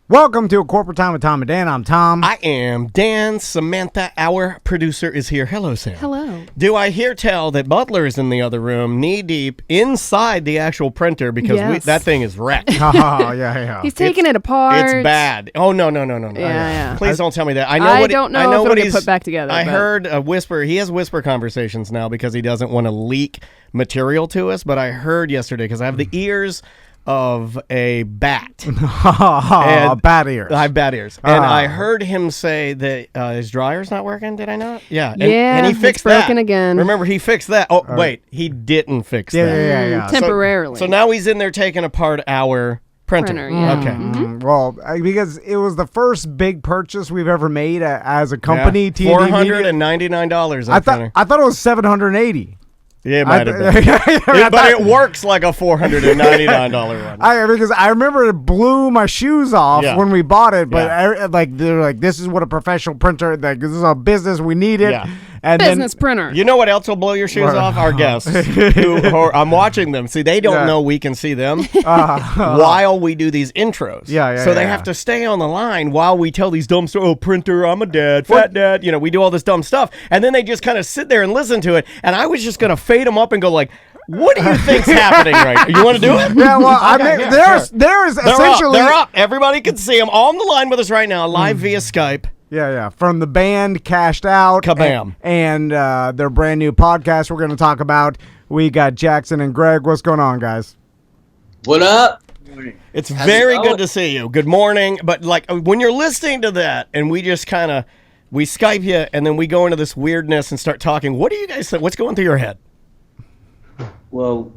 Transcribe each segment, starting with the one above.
Welcome to A Corporate Time with Tom and Dan. I'm Tom. I am Dan. Samantha, our producer, is here. Hello, Sam. Hello. Do I hear tell that Butler is in the other room, knee-deep, inside the actual printer because that thing is wrecked. Oh, yeah. He's taking it apart. It's bad. Oh, no. Yeah. Please don't tell me that. I don't know if it'll get put back together. I heard a whisper. He has whisper conversations now because he doesn't want to leak material to us, but I heard yesterday because I have the ears of a bat. Bat ears. I have bat ears. And I heard him say that his dryer's not working, did I not? Yeah. And he fixed it's broken again. Remember, he fixed that. Oh, wait. He didn't fix that. Yeah. Temporarily. So now he's in there taking apart our printer. Yeah. Okay. Mm-hmm. Well, because it was the first big purchase we've ever made as a company. Yeah. TND $499. I thought it was $780. Yeah, it might have been. But it works like a $499 one. Because I remember it blew my shoes off when we bought it, but they're like, this is what a professional printer, like, this is a business, we need it. Yeah. And business printer. You know what else will blow your shoes off? Our guests. who I'm watching them. See, they don't know we can see them while we do these intros. So they have to stay on the line while we tell these dumb stories. Oh, printer, I'm a dad, fat dad. You know, we do all this dumb stuff. And then they just kind of sit there and listen to it. And I was just going to fade them up and go like, what do you think's happening right now? You want to do it? Yeah, well, there is essentially... They're up. Everybody can see them on the line with us right now, live via Skype. Yeah. From the band Kash'd Out. Kabam. And their brand new podcast we're going to talk about. We got Jackson and Greg. What's going on, guys? What up? It's very good to see you. Good morning. But like when you're listening to that and we just kind of, we Skype you and then we go into this weirdness and start talking. What do you guys think? What's going through your head? Well,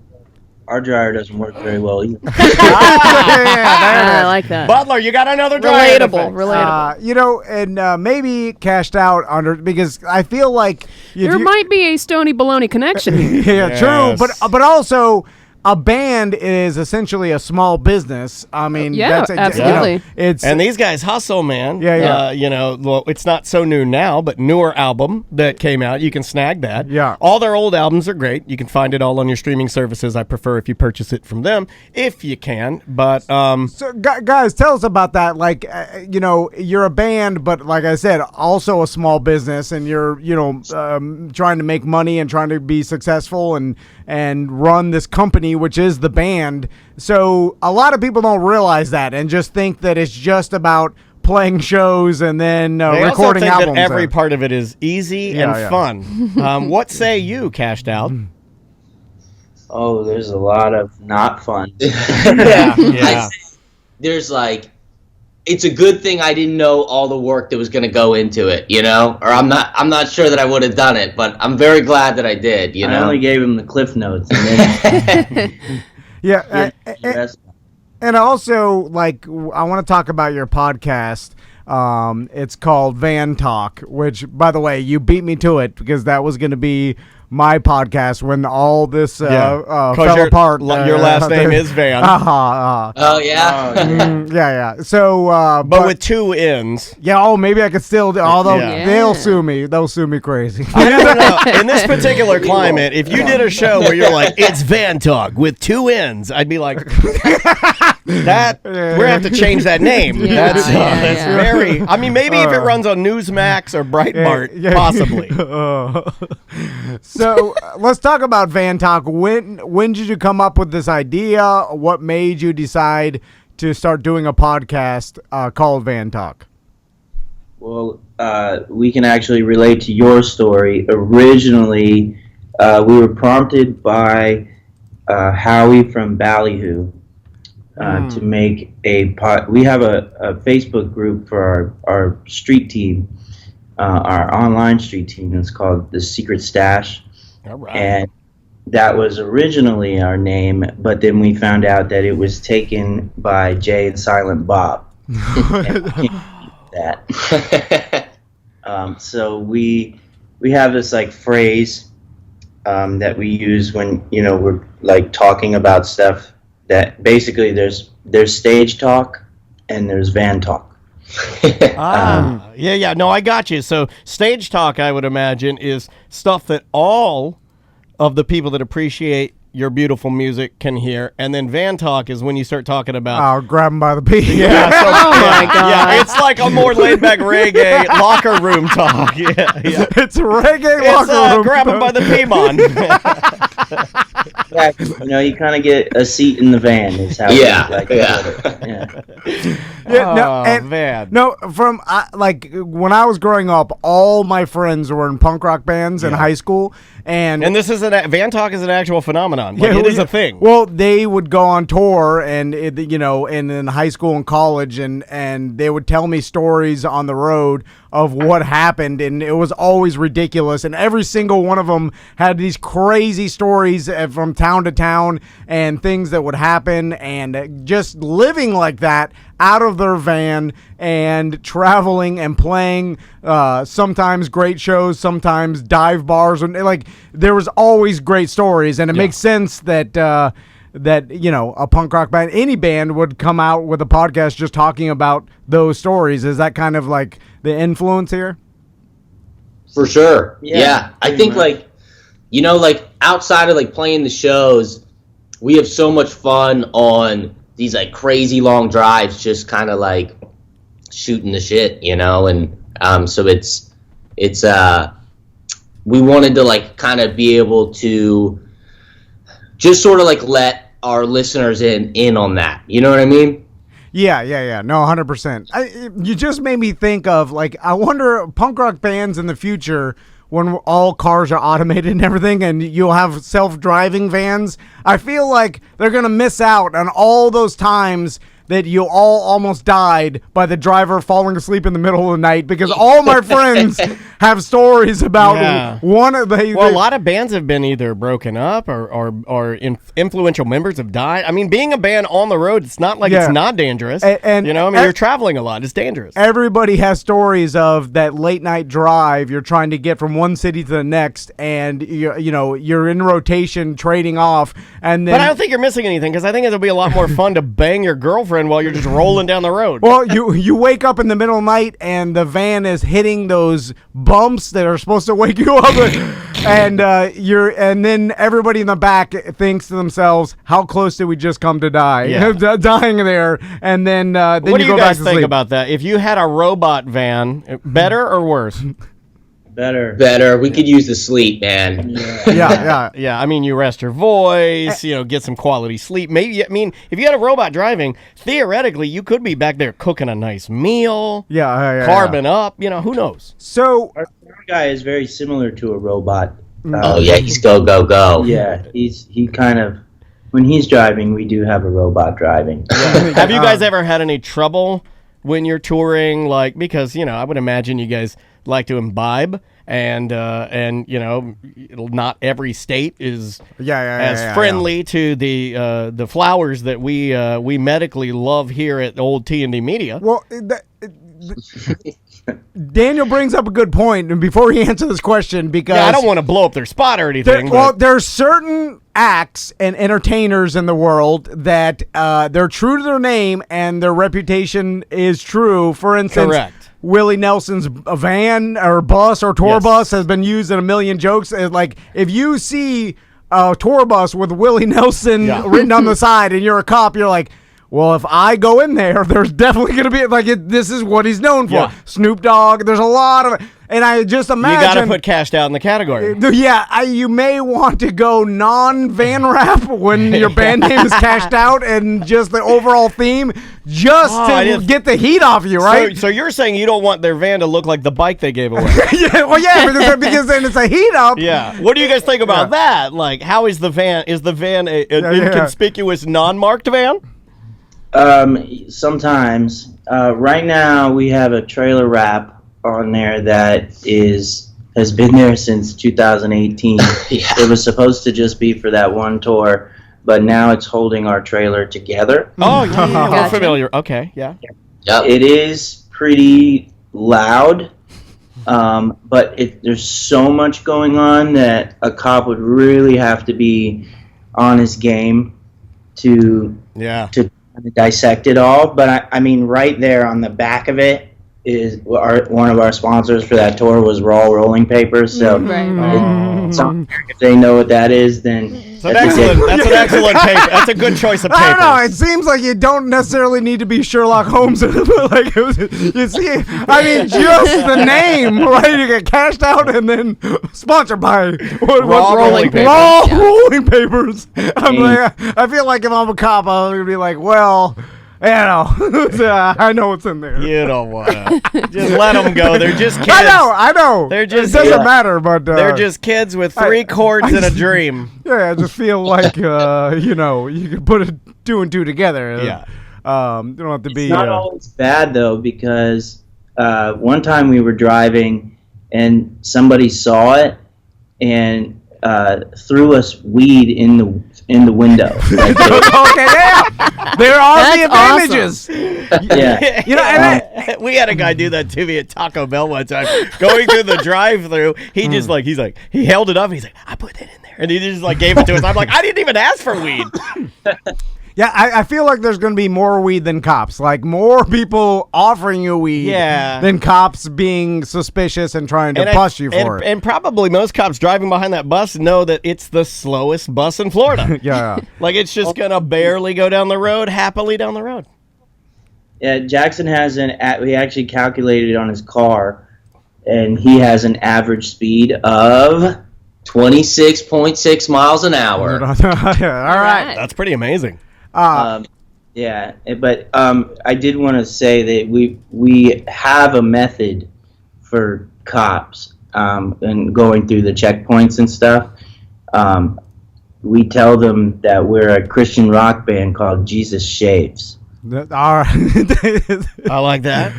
our dryer doesn't work very well either. I like that. Butler, you got another dryer. Relatable. And maybe Kash'd Out because I feel like there might be a Stony Baloney connection here. True, but also a band is essentially a small business. I mean, absolutely. And these guys hustle, man. Yeah. Well, it's not so new now, but newer album that came out, you can snag that. Yeah. All their old albums are great. You can find it all on your streaming services. I prefer if you purchase it from them, if you can. But so, guys, tell us about that. Like, you're a band, but like I said, also a small business, and you're, trying to make money and trying to be successful and run this company, which is the band. So a lot of people don't realize that and just think that it's just about playing shows and then recording albums. That every part of it is easy and fun. What say you, Kash'd Out? Oh, there's a lot of not fun. Yeah. There's it's a good thing I didn't know all the work that was going to go into it, or I'm not sure that I would have done it, but I'm very glad that I did, I only gave him the cliff notes and then and also I want to talk about your podcast. It's called Van Talk, which, by the way, you beat me to it because that was going to be my podcast when all this fell apart. Your last name is Van. Oh, yeah? Yeah. So, but with two N's. Yeah, maybe I could still, although they'll sue me. They'll sue me crazy. In this particular climate, if you did a show where you're like, it's Van Talk with two N's, I'd be like, we're going to have to change that name. That's very, I mean, maybe if it runs on Newsmax or Breitbart, possibly. So let's talk about Van Talk. When did you come up with this idea? What made you decide to start doing a podcast called Van Talk? Well, we can actually relate to your story. Originally, we were prompted by Howie from Ballyhoo to make we have a Facebook group for our street team, our online street team. It's called The Secret Stash. All right. And that was originally our name, but then we found out that it was taken by Jay and Silent Bob. So we have this phrase that we use when we're talking about stuff, that basically there's stage talk and there's van talk. No, I got you. So stage talk, I would imagine, is stuff that all of the people that appreciate your beautiful music can hear, and then van talk is when you start talking about grab him by the pee. Yeah, so, my God. Yeah, it's like a more laid back reggae locker room talk. Yeah, it's reggae it's, locker room. Grab him by the pee-mon. Yeah, you kind of get a seat in the van. Is how Man. No, from like when I was growing up, all my friends were in punk rock bands in high school, and this is van talk is an actual phenomenon. Like, it is a thing. Well, they would go on tour, and in high school and college, and they would tell me stories on the road of what happened, and it was always ridiculous. And every single one of them had these crazy stories from town to town and things that would happen, and just living like that out of their van and traveling and playing sometimes great shows, sometimes dive bars, and like there was always great stories. And it makes sense that a punk rock band, any band, would come out with a podcast just talking about those stories. Is that kind of like the influence here? For sure. Yeah. I think like outside of like playing the shows, we have so much fun on these like crazy long drives, just kind of like shooting the shit, and so it's we wanted to like kind of be able to just sort of like let our listeners in on that. You know what I mean? Yeah. No, 100%. You just made me think of, like, I wonder, punk rock bands in the future, when all cars are automated and everything, and you'll have self-driving vans, I feel like they're going to miss out on all those times that you all almost died by the driver falling asleep in the middle of the night, because all my friends have stories about one of the... Well, a lot of bands have been either broken up or influential members have died. I mean, being a band on the road, it's not like it's not dangerous. And you're traveling a lot. It's dangerous. Everybody has stories of that late night drive. You're trying to get from one city to the next, and you're in rotation, trading off, and then... But I don't think you're missing anything, because I think it'll be a lot more fun to bang your girlfriend while you're just rolling down the road. Well, you wake up in the middle of the night and the van is hitting those bumps that are supposed to wake you up, and then everybody in the back thinks to themselves, how close did we just come to die? Dying there, and then what you do go you back guys to think sleep. about that? If you had a robot van, better or worse? Better. We could use the sleep, man. Yeah. I mean, you rest your voice, get some quality sleep. Maybe, I mean, if you had a robot driving, theoretically, you could be back there cooking a nice meal. Carbon up. Who knows? So our guy is very similar to a robot. He's go. Yeah, he kind of, when he's driving, we do have a robot driving. Have you guys ever had any trouble when you're touring? Like, because I would imagine you guys like to imbibe, and not every state is as friendly to the flowers that we medically love here at Old T&D Media. Well, Daniel brings up a good point, and before he answers this question, because I don't want to blow up their spot or anything. There's certain acts and entertainers in the world that they're true to their name and their reputation is true. For instance, correct. Willie Nelson's van or bus or tour bus has been used in a million jokes. Like, if you see a tour bus with Willie Nelson written on the side and you're a cop, you're like, well, if I go in there, there's definitely going to be, like, this is what he's known for. Yeah. Snoop Dogg, there's a lot of, and I just imagine. You got to put Kash'd Out in the category. Yeah, you may want to go non-van rap when your band name is Kash'd Out, and just the overall theme, just to get the heat off you, right? So you're saying you don't want their van to look like the bike they gave away? because then it's a heat up. Yeah. What do you guys think about that? Like, how is the van? Is the van an inconspicuous, non-marked van? Sometimes. Right now, we have a trailer wrap on there that has been there since 2018. It was supposed to just be for that one tour, but now it's holding our trailer together. Oh, yeah. I'm familiar. Okay, yeah. Yep. It is pretty loud, but there's so much going on that a cop would really have to be on his game to dissect it all. But I mean, right there on the back of it, one of our sponsors for that tour was Raw Rolling Papers. So if they know what that is, then that's an excellent paper. That's a good choice of paper. I don't know. It seems like you don't necessarily need to be Sherlock Holmes. Like you see, I mean, just the name, right? You get Kash'd Out and then sponsored by Raw Rolling Papers. Raw Rolling Papers. I'm like, I feel like if I'm a cop, I'm gonna be like, well. I know what's in there. You don't want to. Just let them go. They're just kids. I know. They're just, it doesn't matter, but... they're just kids with 3 chords and a dream. Yeah, I just feel like, you can put 2 and 2 together. Yeah. You don't have to be... It's not always bad, though, because one time we were driving and somebody saw it and threw us weed in the window. Okay, yeah. There are the advantages. Awesome. Yeah. And we had a guy do that to me at Taco Bell one time. Going through the drive-thru, he held it up. He's like, I put that in there, and he just like gave it to us. I'm like, I didn't even ask for weed. Yeah, I feel like there's going to be more weed than cops. Like, more people offering you weed than cops being suspicious and trying to bust you for it. And probably most cops driving behind that bus know that it's the slowest bus in Florida. Yeah. Like, it's just going to barely go down the road, happily down the road. Yeah, Jackson has we actually calculated it on his car, and he has an average speed of 26.6 miles an hour. All right. That's pretty amazing. But I did want to say that we have a method for cops and going through the checkpoints and stuff. We tell them that we're a Christian rock band called Jesus Shaves. All right. I like that.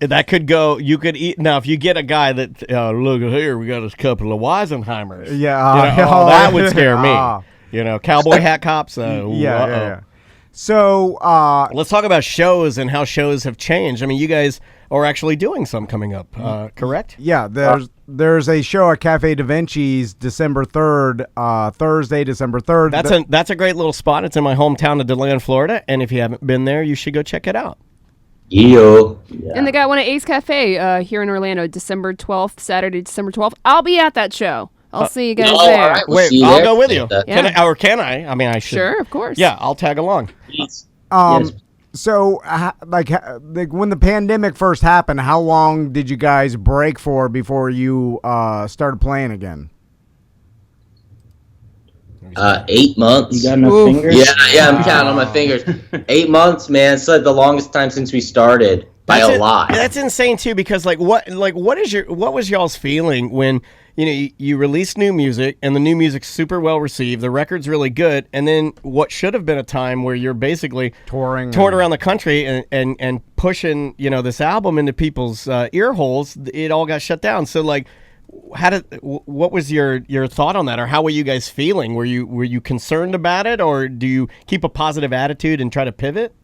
That could go. You could eat now if you get a guy that look here. We got a couple of Weisenheimers. Yeah, that would scare me. Cowboy hat cops. Yeah. So let's talk about shows and how shows have changed. I mean, you guys are actually doing some coming up, correct? Yeah, there's a show at Cafe Da Vinci's December 3rd, Thursday, December 3rd. That's a great little spot. It's in my hometown of DeLand, Florida, and if you haven't been there, you should go check it out. Yeah. And they got one at Ace Cafe here in Orlando, December 12th, Saturday, December 12th. I'll be at that show. I'll see you guys there. All right, Wait, I'll go with you. Can I? I mean, I should. Sure, of course. Yeah, I'll tag along. Yes. So, like when the pandemic first happened, how long did you guys break for before you started playing again? 8 months. You got enough fingers? Yeah, I'm counting on my fingers. 8 months, man. It's like the longest time since we started by a lot. That's insane too, because what was y'all's feeling when you released new music and the new music's super well received, the record's really good, and then what should have been a time where you're basically touring around the country and pushing this album into people's ear holes, it all got shut down. So like, what was your thought on that, or how were you guys feeling? Were you concerned about it, or do you keep a positive attitude and try to pivot?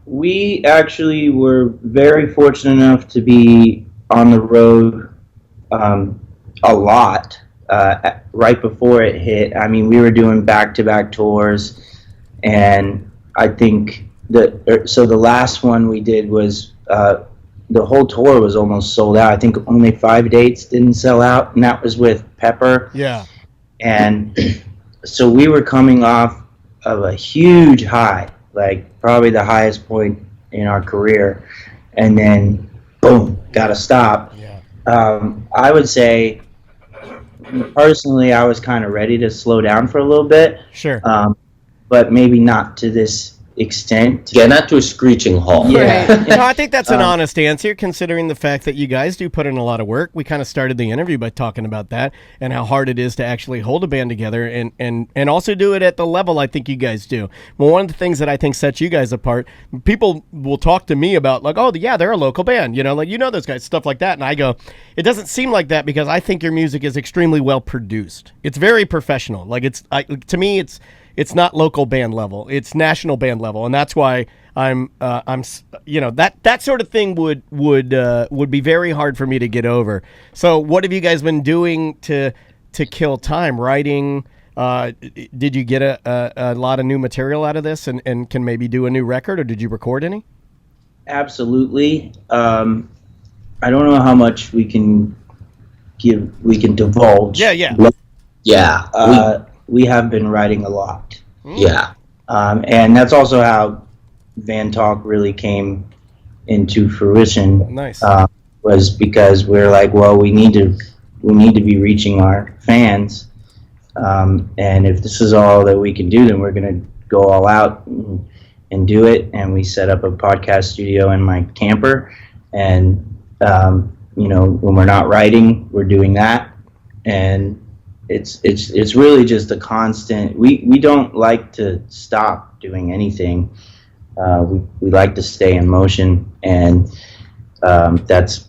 We actually were very fortunate enough to be on the road a lot right before it hit. I mean, we were doing back-to-back tours, and I think the last one we did was the whole tour was almost sold out. I think only 5 dates didn't sell out, and that was with Pepper. Yeah. And so we were coming off of a huge high, like probably the highest point in our career, and then boom, gotta stop. Yeah. I would say personally I was kind of ready to slow down for a little bit. Sure. But maybe not to this extent. Yeah, not to a screeching halt. Yeah. No, I think that's an honest answer, considering the fact that you guys do put in a lot of work. We kind of started the interview by talking about that and how hard it is to actually hold a band together and also do it at the level I think you guys do. Well, one of the things that I think sets you guys apart, people will talk to me about like, oh, yeah, they're a local band, those guys, stuff like that. And I go, it doesn't seem like that because I think your music is extremely well produced. It's very professional. Like to me, it's not local band level. It's national band level, and that's why that sort of thing would be very hard for me to get over. So, what have you guys been doing to kill time? Writing? Did you get a lot of new material out of this, and can maybe do a new record, or did you record any? absolutely. I don't know how much we can divulge. Yeah. We have been writing a lot. Yeah. And that's also how Van Talk really came into fruition. Nice. Was because we're like, well, we need to be reaching our fans. And if this is all that we can do, then we're going to go all out and do it. And we set up a podcast studio in my camper. And, when we're not writing, we're doing that. And it's really just a constant. We don't like to stop doing anything. We like to stay in motion. And that's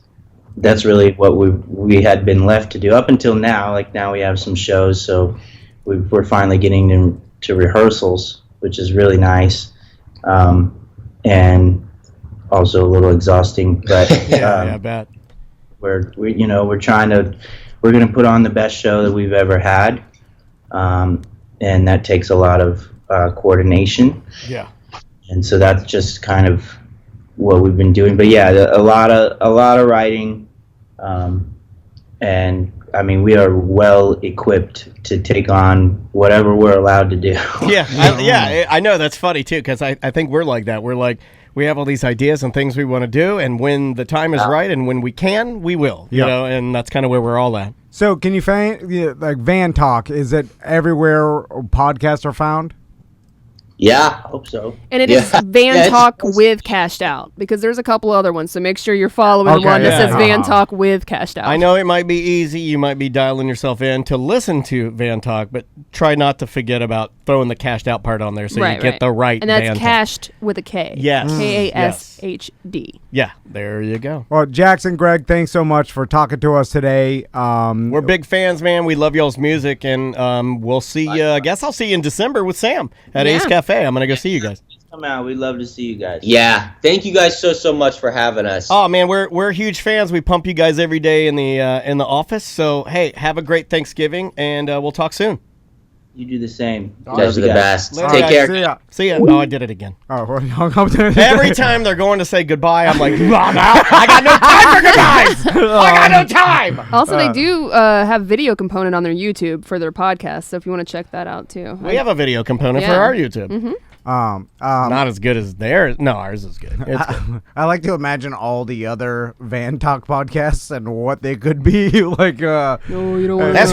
really what we had been left to do up until now. Like now we have some shows, so we're finally getting to rehearsals, which is really nice, and also a little exhausting. But I bet we're going to put on the best show that we've ever had, and that takes a lot of coordination. Yeah, and so that's just kind of what we've been doing. But yeah, a lot of writing, and I mean we are well equipped to take on whatever we're allowed to do. I know that's funny too, because I think we're like that. We're like, we have all these ideas and things we want to do, and when the time is right and when we can, we will. You know, and that's kind of where we're all at. So can you find like Van Talk? Is it everywhere podcasts are found? Yeah, I hope so. And it is Van Talk with Kash'd Out, because there's a couple other ones, so make sure you're following the one that says Van Talk with Kash'd Out. I know it might be easy. You might be dialing yourself in to listen to Van Talk, but try not to forget about throwing the Kash'd Out part on there so you get the right. And that's Van Kash'd with a K. Yes. Kashd. Yeah, there you go. Well, Jackson, Greg, thanks so much for talking to us today. We're big fans, man. We love y'all's music, and we'll see you. I guess I'll see you in December with Sam at Ace Cafe. I'm going to go see you guys. Come out. We'd love to see you guys. Yeah. Thank you guys so much for having us. Oh, man, we're huge fans. We pump you guys every day in the office. So, hey, have a great Thanksgiving, and we'll talk soon. You do the same. You guys are the best. Later, Take guys. care. See ya. Oh, I did it again. Oh, every time they're going to say goodbye, I'm like, I'm out. I got no time for goodbyes. I got no time. Also, they do have video component on their YouTube for their podcast, so if you want to check that out too. We have a video component for our YouTube. Mm-hmm. Not as good as theirs. No, ours is good. It's good. I like to imagine all the other Van Talk podcasts and what they could be like. No, you don't want This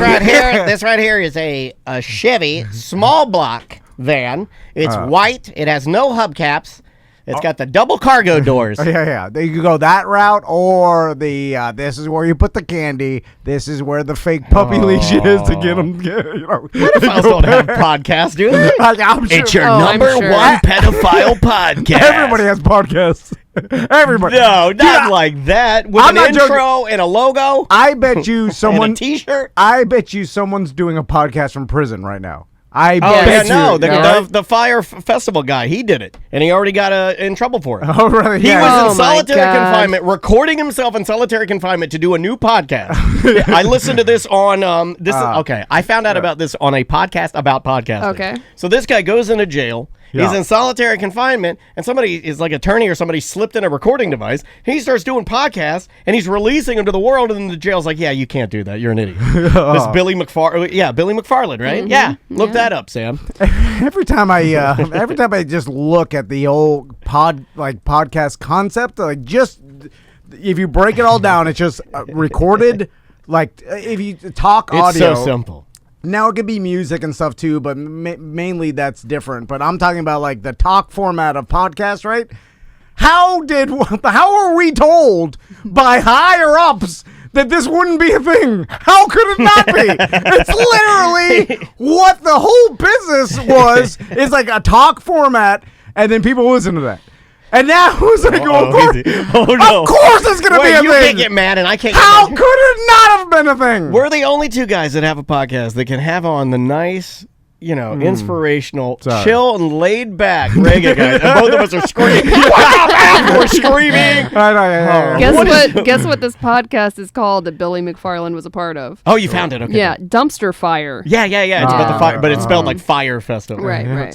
right here is a Chevy small block van. It's white. It has no hubcaps. It's got the double cargo doors. Yeah. You could go that route, or the this is where you put the candy. This is where the fake puppy leash is to get them. Pedophiles don't have podcasts, do they? I'm sure. It's your number one pedophile podcast. Everybody has podcasts. Everybody. No, not like that. With an intro and a logo. I bet you someone. And a T-shirt. I bet you someone's doing a podcast from prison right now. The Fire Festival guy, he did it, and he already got in trouble for it. Oh, really? He was in solitary confinement, recording himself in solitary confinement to do a new podcast. I listened to this on I found out about this on a podcast about podcasting. Okay. So this guy goes into jail. He's in solitary confinement, and somebody is like attorney or somebody slipped in a recording device. He starts doing podcasts, and he's releasing them to the world, and then the jail's like, yeah, you can't do that. You're an idiot. This Billy McFarland, right? Mm-hmm. Yeah, look that up, Sam. Every time I just look at the old podcast concept, like just if you break it all down, it's just recorded. Like if you talk audio, it's so simple. Now it could be music and stuff too, but mainly that's different. But I'm talking about like the talk format of podcasts, right? How are we told by higher ups that this wouldn't be a thing? How could it not be? It's literally what the whole business was. Is like a talk format, and then people listen to that. And now who's like, of course it's going to be a thing. You can't get mad, and I can't. How could it not have been a thing? We're the only two guys that have a podcast that can have on the nice, inspirational, chill and laid back reggae guys. And both of us are screaming. We're screaming. Guess what this podcast is called that Billy McFarland was a part of? Oh, you found it. Okay. Yeah, Dumpster Fire. Yeah. It's about the fire, but it's spelled like Fire Festival. Right.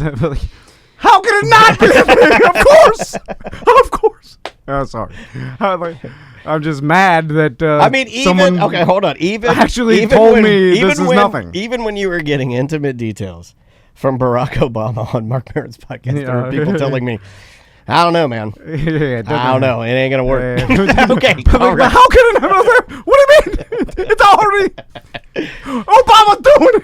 How could it not be a thing? Of course. No, sorry. I'm just mad that I mean, even someone okay, hold on. Even actually told me this is nothing. Even when you were getting intimate details from Barack Obama on Mark Maron's podcast, there were people telling me, I don't know, man. I don't know. It ain't gonna work. Okay. All right. How can it not? What do you mean? It's already Obama's doing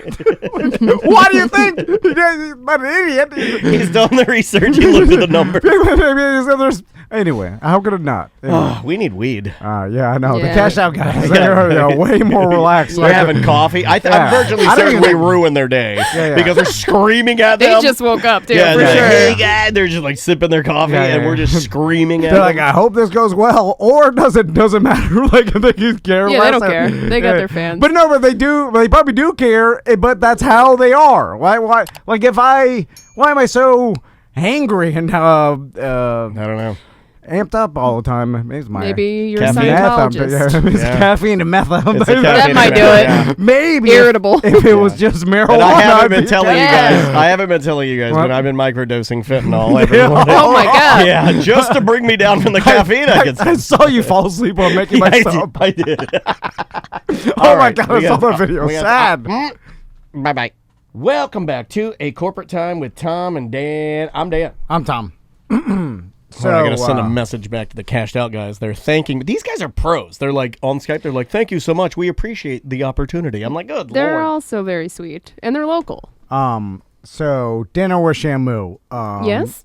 it. Why do you think? He's not an idiot. He's done the research. He looked at the numbers. Anyway, how could it not? Anyway. We need weed. Yeah, I know. Yeah. The Cash Out guys, they're way more relaxed. They're having coffee. I'm virtually certain we ruined their day because they're screaming at them. They just woke up, too, for sure. Hey, guys. They're just like sipping their coffee, and we're just screaming at them. They're like, I hope this goes well, or doesn't matter. Like, they care. Yeah, they don't care. They got their fans. But no, but they do. They probably do care. But that's how they are. Why? Like, why am I so angry and I don't know. Amped up all the time. Maybe you're caffeine. a Scientologist. It's caffeine and meth. That might do it. Yeah. Maybe irritable. If it was just marijuana. And I haven't been telling you guys, but I've been microdosing fentanyl every morning. Oh my god! Yeah, just to bring me down from the caffeine. I saw you fall asleep on making myself. I did. Oh my god! I saw that video. Sad. Bye bye. Welcome back to A Corporate Time with Tom and Dan. I'm Dan. I'm Tom. So I gotta send a message back to the Kash'd Out guys. They're thanking. These guys are pros. They're like on Skype. They're like, "Thank you so much. We appreciate the opportunity." I'm like, "Good They're Lord." also very sweet, and they're local. So dinner with Shamu. Yes.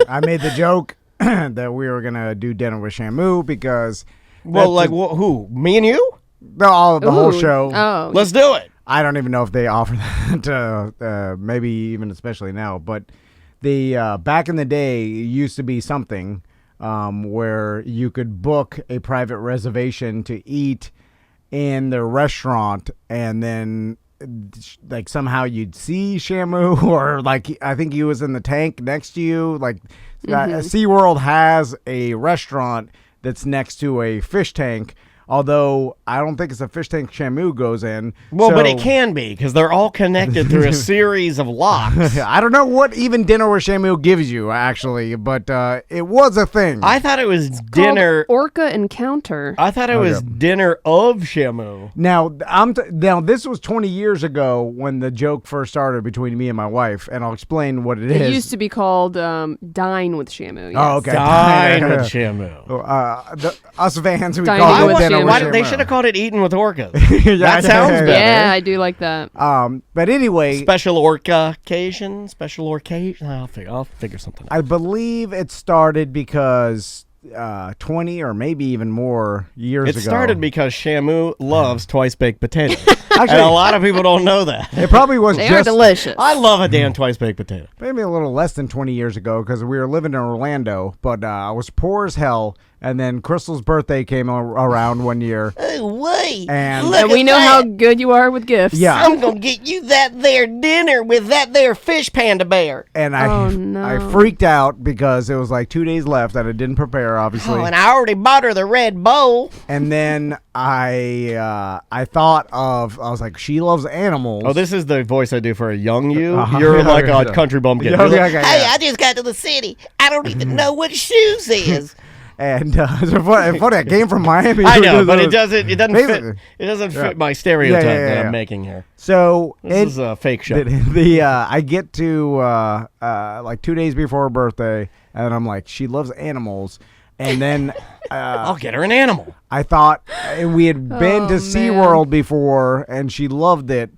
I made the joke that we were gonna do dinner with Shamu because. Well, like who? Me and you? The whole show. Oh, let's do it. I don't even know if they offer that. Maybe even especially now, but. The back in the day, it used to be something where you could book a private reservation to eat in the restaurant, and then like somehow you'd see Shamu, or like I think he was in the tank next to you. Like SeaWorld has a restaurant that's next to a fish tank. Although I don't think it's a fish tank Shamu goes in. Well, but it can be because they're all connected through a series of locks. I don't know what even dinner with Shamu gives you, actually, but it was a thing. I thought it was dinner. Orca Encounter. I thought it was dinner of Shamu. Now, now this was 20 years ago when the joke first started between me and my wife, and I'll explain what it is. It used to be called Dine with Shamu. Yes. Oh, okay. Dine with Shamu. Us fans, we call it dinner. They should have called it Eating with Orcas. That sounds better. Yeah, I do like that. But anyway, special orca occasion. I'll figure something out. I believe it started because 20 or maybe even more years ago. It started because Shamu loves twice baked potatoes. Actually, and a lot of people don't know that. It probably was They are delicious. I love a damn twice baked potato. Maybe a little less than 20 years ago because we were living in Orlando, but I was poor as hell. And then Crystal's birthday came around one year. Oh, wait. And we know how good you are with gifts. Yeah. I'm going to get you that there dinner with that there fish panda bear. And I freaked out because it was like 2 days left and I didn't prepare, obviously. Oh, and I already bought her the Red Bull. And then I was like, she loves animals. Oh, this is the voice I do for a young you. You're like a country bumpkin. Hey, I just got to the city. I don't even know what shoes is. And it's funny, I came from Miami. I know, but it doesn't fit my stereotype that I'm making here. So this is a fake show. I get to like 2 days before her birthday, and I'm like, she loves animals. And then I'll get her an animal. I thought we had been to SeaWorld before, and she loved it.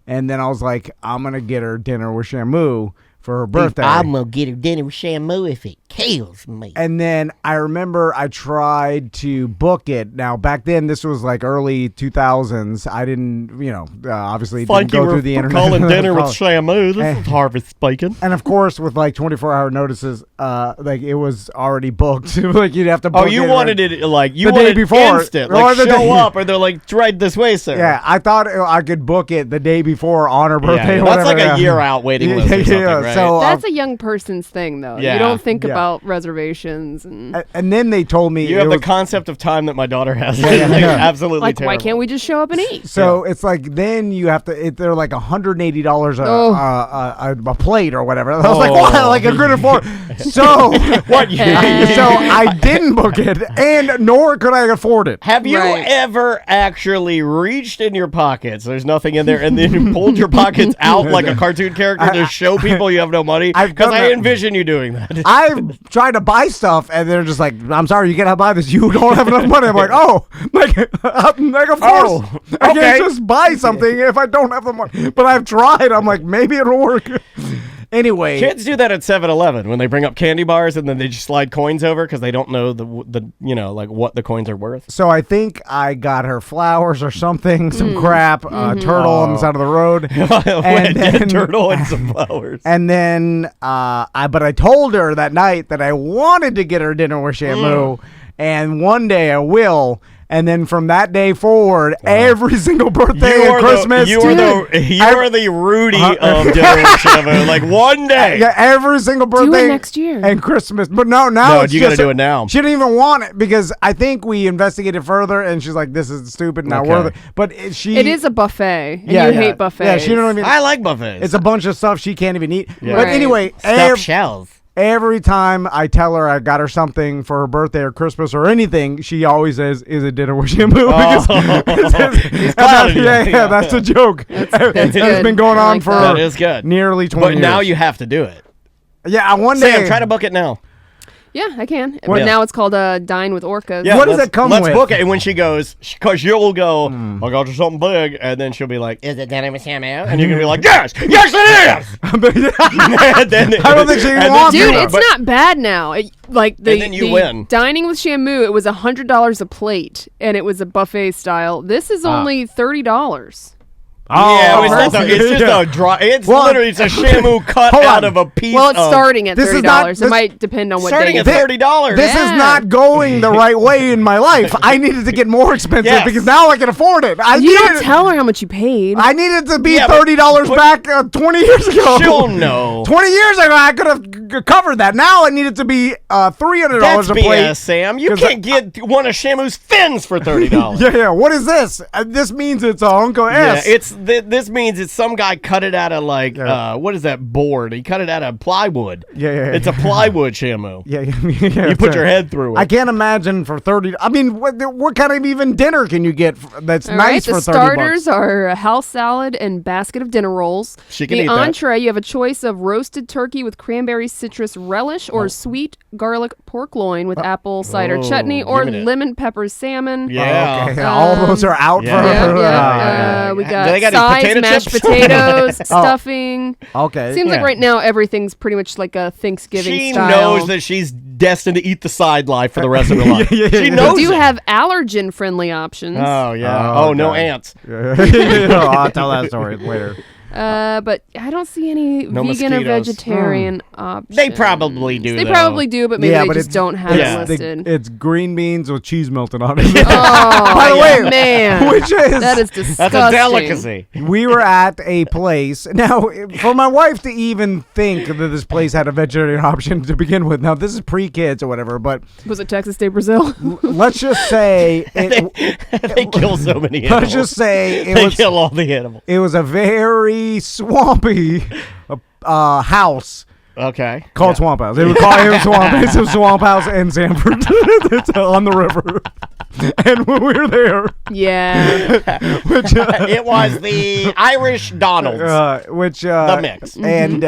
And then I was like, I'm gonna get her dinner with Shamu for her birthday. I'm gonna get her dinner with Shamu if it kills me. And then I remember I tried to book it. Now back then, this was like early 2000s. I didn't, obviously didn't go through the internet. Calling dinner with Shamu. This is harvest bacon. And of course, with like 24-hour notices, like it was already booked. Like you'd have to book. Oh, you wanted it like the day before, instant, like show up, or they're like right this way, sir. Yeah, I thought I could book it the day before on her birthday. Yeah, that's like a year out waiting list or something, right? So that's a young person's thing, though. Yeah. You don't think about about reservations. And then they told me you have the concept of time that my daughter has. Absolutely like, terrible. why can't we just show up and eat? So it's like then you have to. They're like $180 a plate or whatever. I was like, what? Like a grid of 4. So what? So I didn't book it, and nor could I afford it. Have you ever actually reached in your pockets? There's nothing in there, and then you pulled your pockets out like a cartoon character to show people you have no money? Because I envision you doing that. I've tried to buy stuff, and they're just like, "I'm sorry, you can't buy this. You don't have enough money." I'm like, "Oh, like of course, I can't just buy something if I don't have the money." But I've tried. I'm like, maybe it'll work. Anyway, kids do that at 7-Eleven when they bring up candy bars and then they just slide coins over because they don't know the like what the coins are worth. So I think I got her flowers or something, some crap, turtle on the side of the road, and then, turtle and some flowers. And then I told her that night that I wanted to get her dinner with Shamu, and one day I will. And then from that day forward, every single birthday and Christmas, you are the Rudy of dinner with Shamu. Like one day, every single birthday do it next year and Christmas. But now you got to do it now. She didn't even want it because I think we investigated further, and she's like, "This is stupid, not worth it." But it is a buffet. And you hate buffets. Yeah, she don't even. I like buffets. It's a bunch of stuff she can't even eat. Yeah. But anyway, stuffed shells. Every time I tell her I got her something for her birthday or Christmas or anything, she always says, "Is it dinner with Shamu?" That's a joke. It's been going on for nearly 20 years. But now you have to do it. Yeah, one day. Sam, try to book it now. Yeah, I can. But now it's called Dine with Orcas. Yeah, what does it come with? Let's book it. And when she goes, because you'll go, I got you something big. And then she'll be like, "Is it dinner with Shamu?" And you're going to be like, "Yes, yes it is." I don't think she wants it. Dude, it's not bad now. And then you win. Dining with Shamu, it was $100 a plate. And it was a buffet style. This is only $30. Oh, it's just a dry. It's literally a Shamu cut out of a piece. Well, it's starting at $30. It might depend on what starting day. Starting at $30. This is not going the right way in my life. I needed to get more expensive because now I can afford it. You don't tell her how much you paid. I needed to be $30 back 20 years ago. She'll know. 20 years ago, I could have covered that. Now I needed to be $300 a plate. BS, Sam. You can't get one of Shamu's fins for $30. Yeah. What is this? This means it's Uncle S. Yeah, this means it's some guy cut it out of what is that board? He cut it out of plywood. Yeah. It's a plywood Shamu. Yeah. You put your head through it. I can't imagine for $30. I mean, what kind of even dinner can you get that's nice for $30? The starters are a house salad and basket of dinner rolls. She can eat that. The entree, you have a choice of roasted turkey with cranberry citrus relish or sweet garlic pork loin with apple cider chutney or lemon pepper salmon. Yeah. Okay. All those are out for her. We got sides, mashed potatoes, stuffing. Okay. Seems like right now everything's pretty much like a Thanksgiving style. She knows that she's destined to eat the side life for the rest of her life. She knows. We do have allergen-friendly options. Oh, yeah. No ants. I'll tell that story later. But I don't see any vegan mosquitoes. or vegetarian options. They probably do. They probably do, but maybe they just don't have it listed. It's green beans with cheese melted on it. Oh, by the way, man, that is disgusting. That's a delicacy. We were at a place now for my wife to even think that this place had a vegetarian option to begin with. Now this is pre-kids or whatever, but was it Texas State Brazil? Let's just say they kill so many animals. Let's just say they kill all the animals. It was a very swampy house. Okay. Called Swamp House. They would call it Swamp. It's a Swamp House in Sanford. It's on the river. And when we were there, which it was the Irish Donald's, the mix. And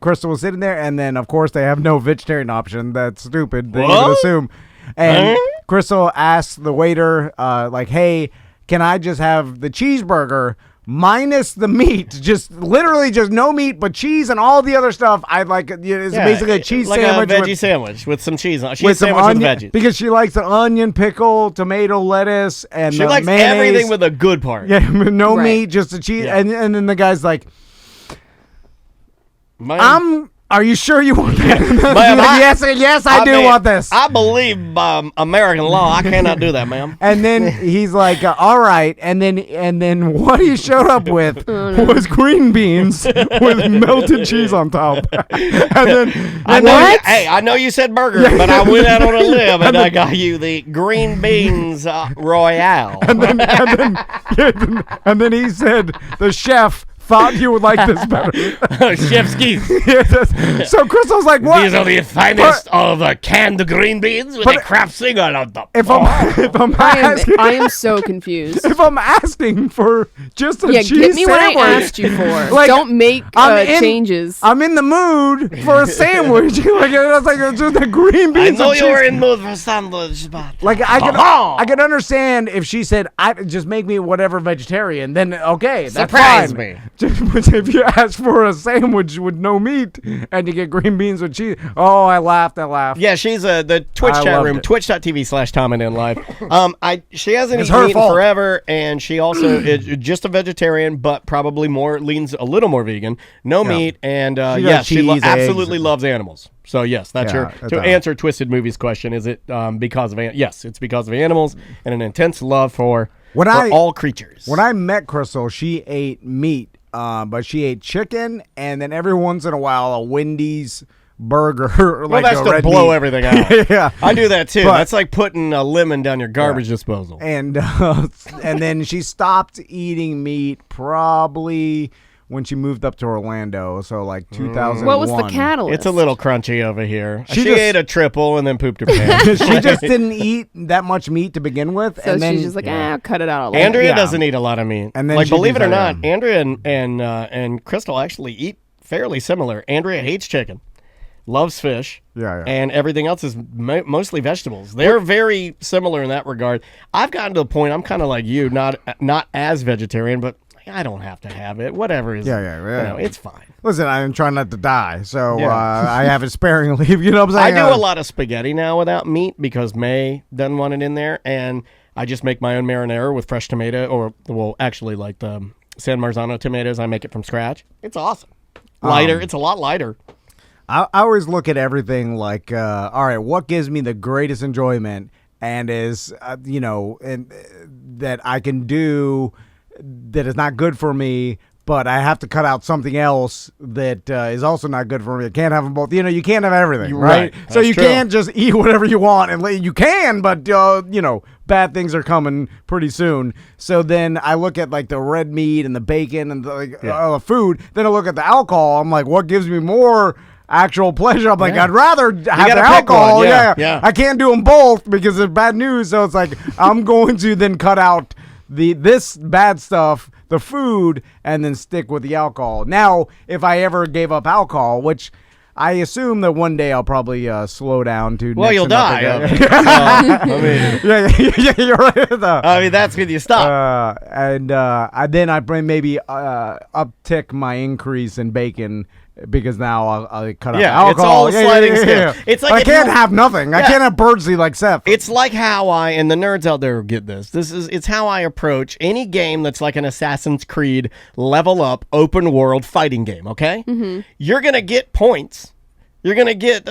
Crystal was sitting there, and then of course they have no vegetarian option. That's stupid. They would assume. And Crystal asked the waiter, "Hey, can I just have the cheeseburger?" Minus the meat, just no meat, but cheese and all the other stuff. I'd like it's basically a cheese sandwich, a veggie sandwich with some cheese on. With some onion, with veggies because she likes the onion, pickle, tomato, lettuce, and she likes mayonnaise. Everything with a good part. Yeah, meat, just the cheese, and then the guy's like, I'm Are you sure you want that? Yes, I do want this. I believe American law. I cannot do that, ma'am. And then he's like, all right. And then what he showed up with was green beans with melted cheese on top. I know you said burger, but I went out on a limb and I got you the green beans Royale. And then he said, the chef thought you would like this better. Chef skis. So Crystal's like, what? These are the finest of canned green beans with a Kraft single on top. I am so confused. If I'm asking for just a cheese get me sandwich, what I asked you for. Don't make changes. I'm in the mood for a sandwich. It's like just the green beans. I know you were in the mood for a sandwich, but like I could understand if she said, "I just make me whatever vegetarian." Then okay, that's surprise fine. me. If you ask for a sandwich with no meat and you get green beans with cheese, I laughed. Yeah, she's the Twitch chat room, twitch.tv/TomandInLive. She hasn't eaten meat forever, and she also is just a vegetarian, but probably leans a little more vegan. No meat, and she absolutely loves animals. So yes, that's to answer Twisted Movie's question. Is it because of yes, it's because of animals and an intense love for all creatures. When I met Crystal, she ate meat. But she ate chicken, and then every once in a while a Wendy's burger. That's to blow everything out. Yeah, I do that too. That's like putting a lemon down your garbage disposal. And then she stopped eating meat probably when she moved up to Orlando, so like 2001. What was the catalyst? It's a little crunchy over here. She ate a triple and then pooped her pants. She just didn't eat that much meat to begin with, so and then she's just like, cut it out a little. Andrea doesn't eat a lot of meat. And then believe it or not, Andrea and Crystal actually eat fairly similar. Andrea hates chicken, loves fish, and everything else is mostly vegetables. They're very similar in that regard. I've gotten to the point I'm kind of like you, not as vegetarian, but I don't have to have it. Whatever is, it's fine. Listen, I'm trying not to die, so I have it sparingly. You know what I'm saying? I do a lot of spaghetti now without meat because May doesn't want it in there, and I just make my own marinara with fresh tomato, actually like the San Marzano tomatoes. I make it from scratch. It's awesome. Lighter. It's a lot lighter. I always look at everything like, all right, what gives me the greatest enjoyment and is, and that I can do that is not good for me, but I have to cut out something else that is also not good for me. I can't have them both. You can't have everything, right? So you can't just eat whatever you want, and you can, but bad things are coming pretty soon. So then I look at like the red meat and the bacon and the food. Then I look at the alcohol. I'm like, what gives me more actual pleasure? I'm like, I'd rather have the alcohol. Yeah. I can't do them both because it's bad news. So it's like I'm going to then cut out this bad stuff, the food, and then stick with the alcohol. Now, if I ever gave up alcohol, which I assume that one day I'll probably slow down to. Well, you'll die. You're right. I mean, that's when you stop. And then I maybe uptick my increase in bacon. Because now I'll cut out alcohol. It's all sliding scale. It's like I can't have nothing. I can't have birdseed like Seth. It's like how and the nerds out there get this. It's how I approach any game that's like an Assassin's Creed level up open world fighting game. Okay, You're gonna get points. You're gonna get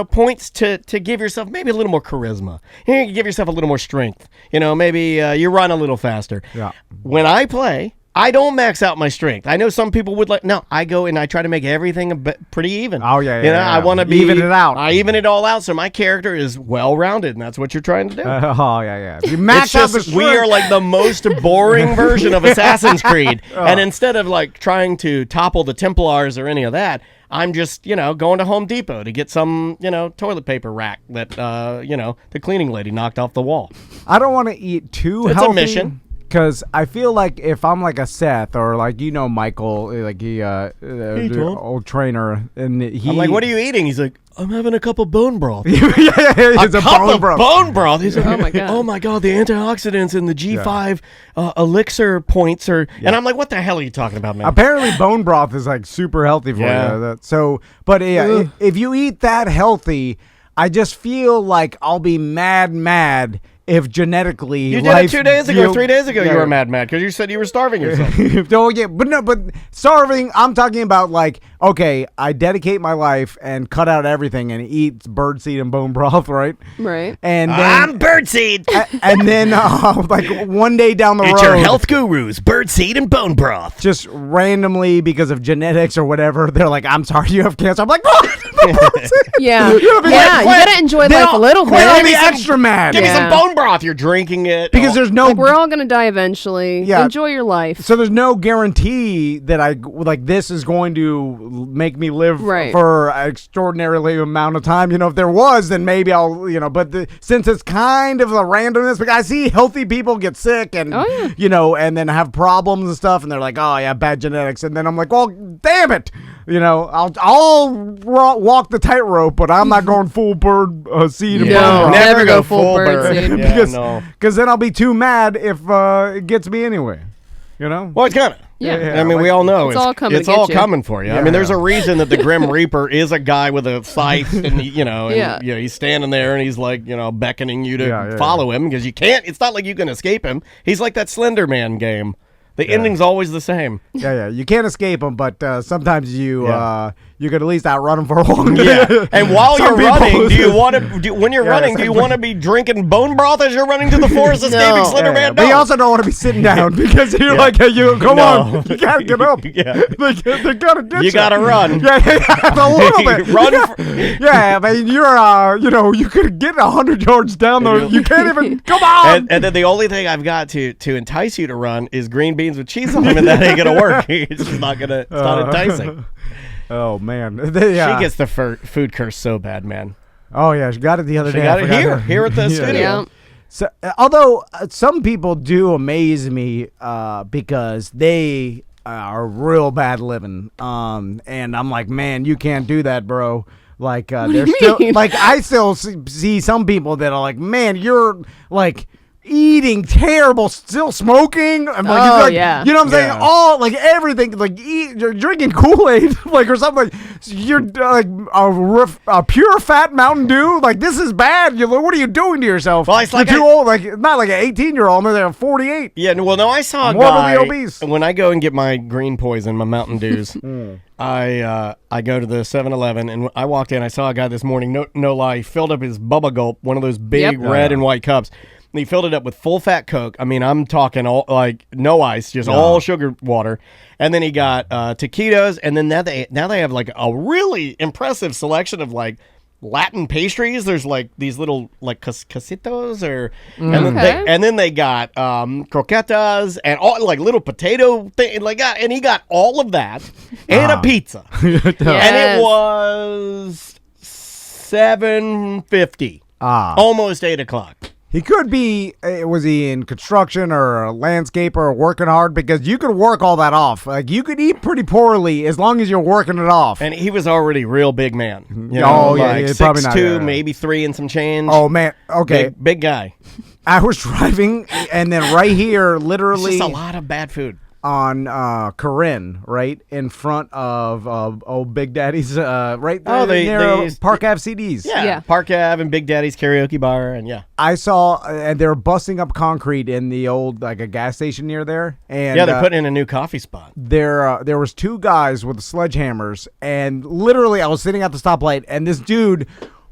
points to give yourself maybe a little more charisma. You're gonna give yourself a little more strength. Maybe you run a little faster. Yeah. When I play, I don't max out my strength. I know some people would I go and I try to make everything pretty even. Oh, yeah. I want to even it out. I even it all out so my character is well-rounded, and that's what you're trying to do. You max out the strength. We are like the most boring version of Assassin's Creed. And instead of like trying to topple the Templars or any of that, I'm just, going to Home Depot to get some, toilet paper rack that, the cleaning lady knocked off the wall. I don't want to eat too healthy. It's a mission. Because I feel like if I'm like a Seth or like Michael, like he old trainer, and I'm like, what are you eating? He's like, I'm having a cup of bone broth. He's a cup of bone broth. He's like, oh my god, the antioxidants and the G5 elixir points are. Yeah. And I'm like, what the hell are you talking about, man? Apparently, bone broth is like super healthy for you. So, but if you eat that healthy, I just feel like I'll be mad if genetically you did it 2 days ago, 3 days ago. You were mad because you said you were starving yourself. Oh yeah, but starving. I'm talking about like, okay, I dedicate my life and cut out everything and eat birdseed and bone broth, right? Right. And then, I'm birdseed. And then like one day down the road, it's your health gurus, birdseed and bone broth. Just randomly because of genetics or whatever, they're like, I'm sorry, you have cancer. I'm like, yeah, you gotta enjoy life a little bit. I'll be extra mad. Give me some bone broth. You're drinking it because there's no. Like, we're all gonna die eventually. Yeah. Enjoy your life. So there's no guarantee that this is going to make me live for an extraordinarily amount of time. If there was, then maybe I'll. But since it's kind of a randomness, because I see healthy people get sick and and then have problems and stuff, and they're like, oh yeah, bad genetics, and then I'm like, well, damn it. I'll walk the tightrope, but I'm not going full bird seed. No, never go full bird seed. Because then I'll be too mad if it gets me anyway. Well, it's gonna. Yeah. I mean, we all know it's all coming. It's all coming for you. Yeah. I mean, there's a reason that the Grim Reaper is a guy with a scythe, and he's standing there and he's like, beckoning you to follow him because you can't. It's not like you can escape him. He's like that Slender Man game. The ending's always the same. Yeah. You can't escape him, but sometimes you could at least outrun him for a long time. Yeah. And while you're running, do you want to be drinking bone broth as you're running to the forest, escaping Slender Man? No. But you also don't want to be sitting down because you're like, hey, come on, you gotta get up. They gotta get you. You gotta run. A little bit. Run. I mean, you're you could get 100 yards down there. You can't even. Come on. And then the only thing I've got to entice you to run is green beans with cheese on them, and that ain't gonna work. It's just not gonna. It's not enticing. Oh man, she gets the food curse so bad, man. Oh yeah, she got it the other day. She got it here at the studio. Yeah. So, although some people do amaze me because they are real bad living, and I'm like, man, you can't do that, bro. Like they're still like I still see some people that are like, man, you're like. Eating terrible, still smoking. I'm like, yeah. You know what I'm saying? All like everything, like you're drinking Kool-Aid, like or something. Like you're like a pure fat Mountain Dew. Like this is bad. You're like, what are you doing to yourself? Well, it's like you're too old. Like not like an 18-year-old. They're 48. Yeah. Well, no, I saw a guy obese. When I go and get my green poison, my Mountain Dews. I go to the 7-Eleven and I walked in. I saw a guy this morning. No lie, he filled up his Bubba Gulp, one of those big red and white cups. And he filled it up with full fat Coke. I mean, I'm talking all like no ice, just all sugar water. And then he got taquitos. And then now they have like a really impressive selection of like Latin pastries. There's like these little like casitos and then they got croquetas and all like little potato thing and he got all of that and a pizza. And it was $7.50. Almost 8:00. He could be, was he in construction or a landscaper or working hard? Because you could work all that off. Like, you could eat pretty poorly as long as you're working it off. And he was already real big man. Like 6'2", maybe 3 and some change. Oh, man. Okay. Big guy. I was driving, and then right here, literally. It's just a lot of bad food. On Corinne, right in front of old Big Daddy's, right there near Park Ave CDs. Yeah, Park Ave and Big Daddy's karaoke bar, and I saw, and they're busting up concrete in the old like a gas station near there, and they're putting in a new coffee spot. There was 2 guys with sledgehammers, and literally I was sitting at the stoplight, and this dude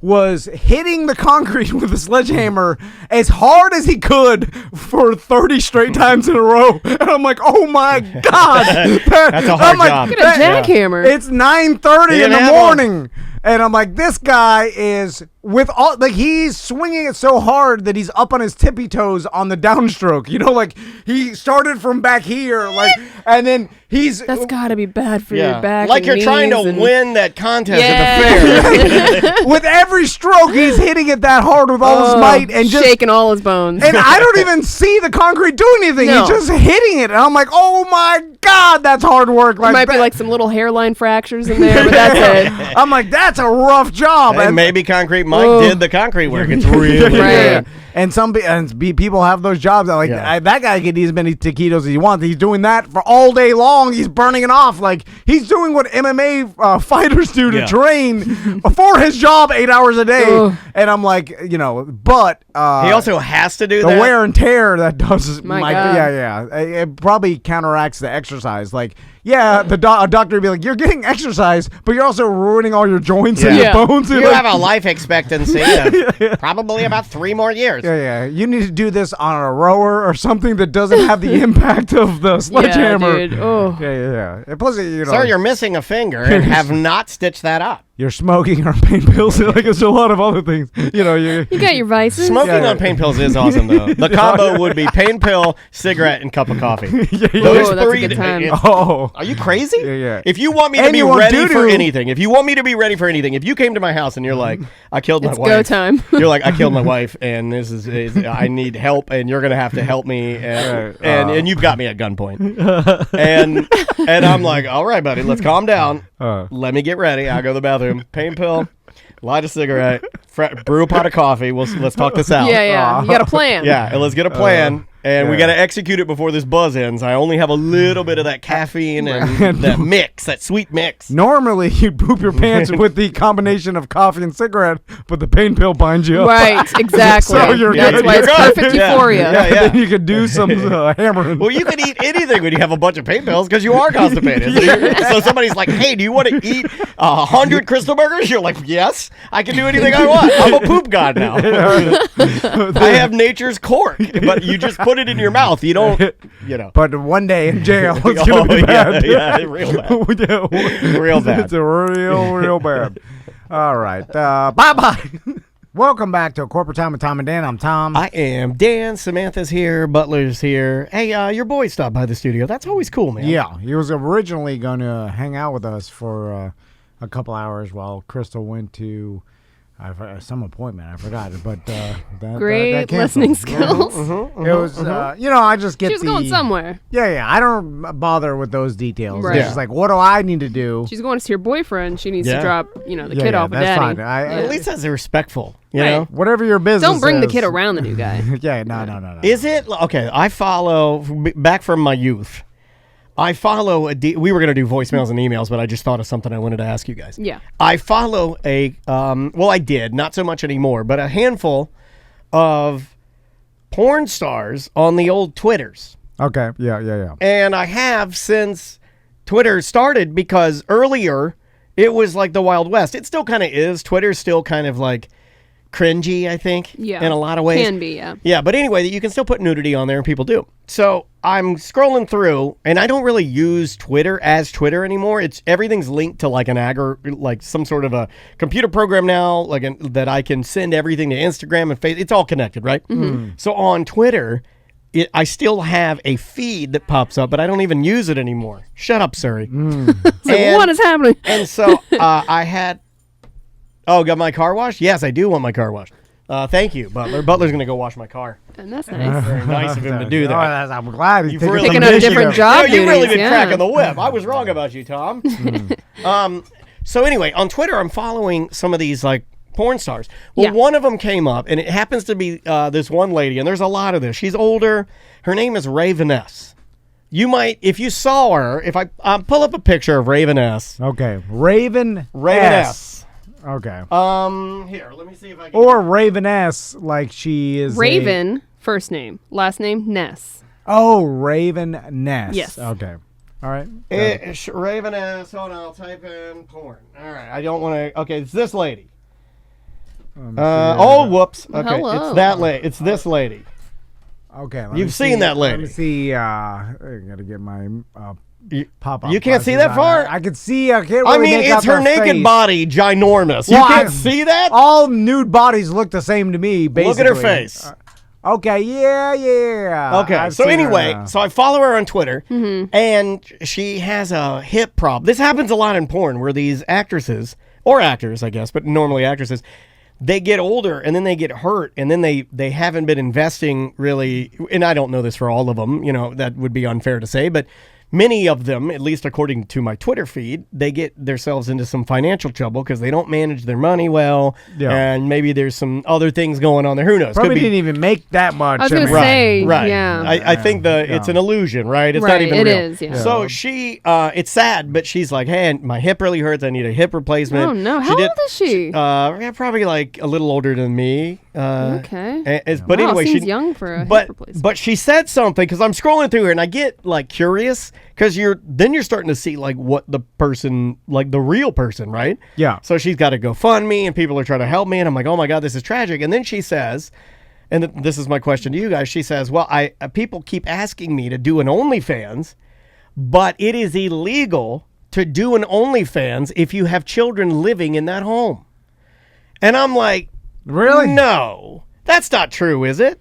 was hitting the concrete with a sledgehammer as hard as he could for 30 straight times in a row. And I'm like, oh my God. That's a hard job. Look at a jackhammer. It's 9:30 in the morning. And I'm like, this guy is with all, like, he's swinging it so hard that he's up on his tippy toes on the downstroke. Like he started from back here, like, and then that's gotta be bad for your back. Like you're trying to win that contest at the fair. With every stroke, he's hitting it that hard with all his might and just shaking all his bones. And I don't even see the concrete do anything. No. He's just hitting it. And I'm like, oh my God, that's hard work. There might be like some little hairline fractures in there, but that's it. I'm like, that's a rough job. And maybe concrete Mike did the concrete work. It's really Right. And people have those jobs that that guy can eat as many taquitos as he wants. He's doing that for all day long. He's burning it off. Like, he's doing what MMA fighters do to train for his job 8 hours a day. Ugh. And I'm like, but he also has to do the wear and tear that does. My God. It probably counteracts the exercise. Like, a doctor would be like, you're getting exercise, but you're also ruining all your joints and your bones. You have a life expectancy of probably about 3 more years. Yeah. You need to do this on a rower or something that doesn't have the impact of the sledgehammer. Yeah, dude. Oh. Yeah. And plus, Sir, you're missing a finger and have not stitched that up. You're smoking or pain pills. Like, it's a lot of other things. You got your vices. Smoking on pain pills is awesome, though. The combo would be pain pill, cigarette, and cup of coffee. Those that's three. a good time. Are you crazy? Yeah. If you want me to be ready for anything, if you came to my house and you're like, I killed my wife. It's go time. You're like, I killed my wife, and this is I need help, and you're gonna have to help me, and you've got me at gunpoint, and I'm like, all right, buddy, let's calm down. Let me get ready. I go to the bathroom. Pain pill. Light a cigarette. Brew a pot of coffee. Let's talk this out. Yeah. You got a plan. Yeah, and let's get a plan. And we got to execute it before this buzz ends. I only have a little bit of that caffeine and that sweet mix. Normally, you'd poop your pants with the combination of coffee and cigarette, but the pain pill binds you up. Right, exactly. That's why it's perfect euphoria. Yeah. Then you could do some hammering. Well, you can eat anything when you have a bunch of pain pills because you are constipated. So somebody's like, hey, do you want to eat 100 Crystal Burgers? You're like, yes, I can do anything I want. I'm a poop god now. I have nature's cork, but you just put it in your mouth. You don't, But one day in jail, it's going to be bad. Yeah, real bad. Real bad. It's a real bad. All right. Bye-bye. Welcome back to Corporate Time with Tom and Dan. I'm Tom. I am Dan. Samantha's here. Butler's here. Hey, your boy stopped by the studio. That's always cool, man. Yeah. He was originally going to hang out with us for a couple hours while Crystal went to some appointment. I forgot it, but great listening skills. It was, I just get she was going somewhere. Yeah. I don't bother with those details. Right. It's just like, what do I need to do? She's going to see her boyfriend. She needs to drop, the kid off with that's daddy. fine. At least that's respectful. You Right. know? Whatever your business Don't bring the is. kid around the new guy. No. Is it? Okay, I follow, back from my youth, I follow we were going to do voicemails and emails, but I just thought of something I wanted to ask you guys. Yeah. I follow I did, not so much anymore, but a handful of porn stars on the old Twitters. Okay, yeah. And I have since Twitter started because earlier it was like the Wild West. It still kind of is. Twitter's still kind of like cringy, I think, in a lot of ways. Can be, yeah. Yeah, but anyway, you can still put nudity on there, and people do. So I'm scrolling through, and I don't really use Twitter as Twitter anymore. Everything's linked to like like some sort of a computer program now, that I can send everything to Instagram and Facebook. It's all connected, right? Mm-hmm. So on Twitter, I still have a feed that pops up, but I don't even use it anymore. Shut up, Surrey. So what is happening? And so I had... Oh, got my car washed? Yes, I do want my car washed. Thank you, Butler. Butler's going to go wash my car. And that's nice. Very nice of him to do that. I'm glad he's picking up different job You've really been duties, cracking the whip. I was wrong about you, Tom. So anyway, on Twitter, I'm following some of these like porn stars. Well, one of them came up, and it happens to be this one lady, and there's a lot of this. She's older. Her name is Raveness. You might, if you saw her, if I pull up a picture of Raveness. Okay, Raveness. Okay. Here, let me see if I can. Or Raveness, like she is. Raven, first name. Last name, Ness. Oh, Raven Ness. Yes. Okay. All right. Raveness. Hold on, I'll type in porn. All right, I don't want to. Okay, it's this lady. Whoops. Okay, Hello. it's that lady. It's this lady. Okay. You've seen that lady. Let me see. I gotta get my pop up. You can't see that far? I can see. I can't really make it's out her naked face. body, ginormous. Well, you can't see that? All nude bodies look the same to me, basically. Look at her face. Okay, yeah. Okay, so anyway, so I follow her on Twitter, and she has a hip problem. This happens a lot in porn, where these actresses, or actors, I guess, but normally actresses, they get older, and then they get hurt, and then they haven't been investing really, and I don't know this for all of them, that would be unfair to say, but many of them, at least according to my Twitter feed, they get themselves into some financial trouble because they don't manage their money well, and maybe there's some other things going on there. Who knows? Probably didn't even make that much. I was going to say, right. yeah. I think it's an illusion, right? It's not even real. It is, yeah. So she, it's sad, but she's like, hey, my hip really hurts. I need a hip replacement. Oh, no. How old is she? Probably like a little older than me. Okay. But anyway, seems young for a hip replacement. But she said something because I'm scrolling through her and I get like curious because you're starting to see like what the person, like the real person, right? Yeah. So she's got to GoFundMe and people are trying to help me and I'm like, oh my God, this is tragic. And then she says, and this is my question to you guys. She says, well, people keep asking me to do an OnlyFans, but it is illegal to do an OnlyFans if you have children living in that home. And I'm like, really? No, that's not true, is it?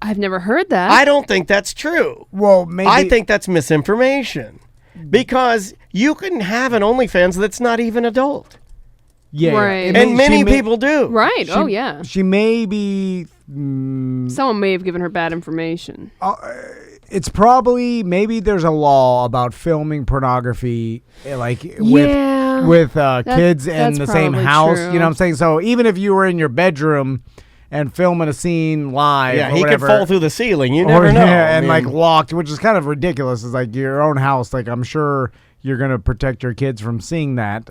I've never heard that. I don't think that's true. Well, maybe. I think that's misinformation because you can have an OnlyFans that's not even adult. Yeah. Right. And many people do. Right. Oh, yeah. She may be. Someone may have given her bad information. It's probably, maybe there's a law about filming pornography, like with kids in the same house. True. You know what I'm saying? So even if you were in your bedroom and filming a scene live, Yeah, or he whatever, could fall through the ceiling. You never know. Yeah, and like locked, which is kind of ridiculous. It's like your own house. Like I'm sure you're gonna protect your kids from seeing that.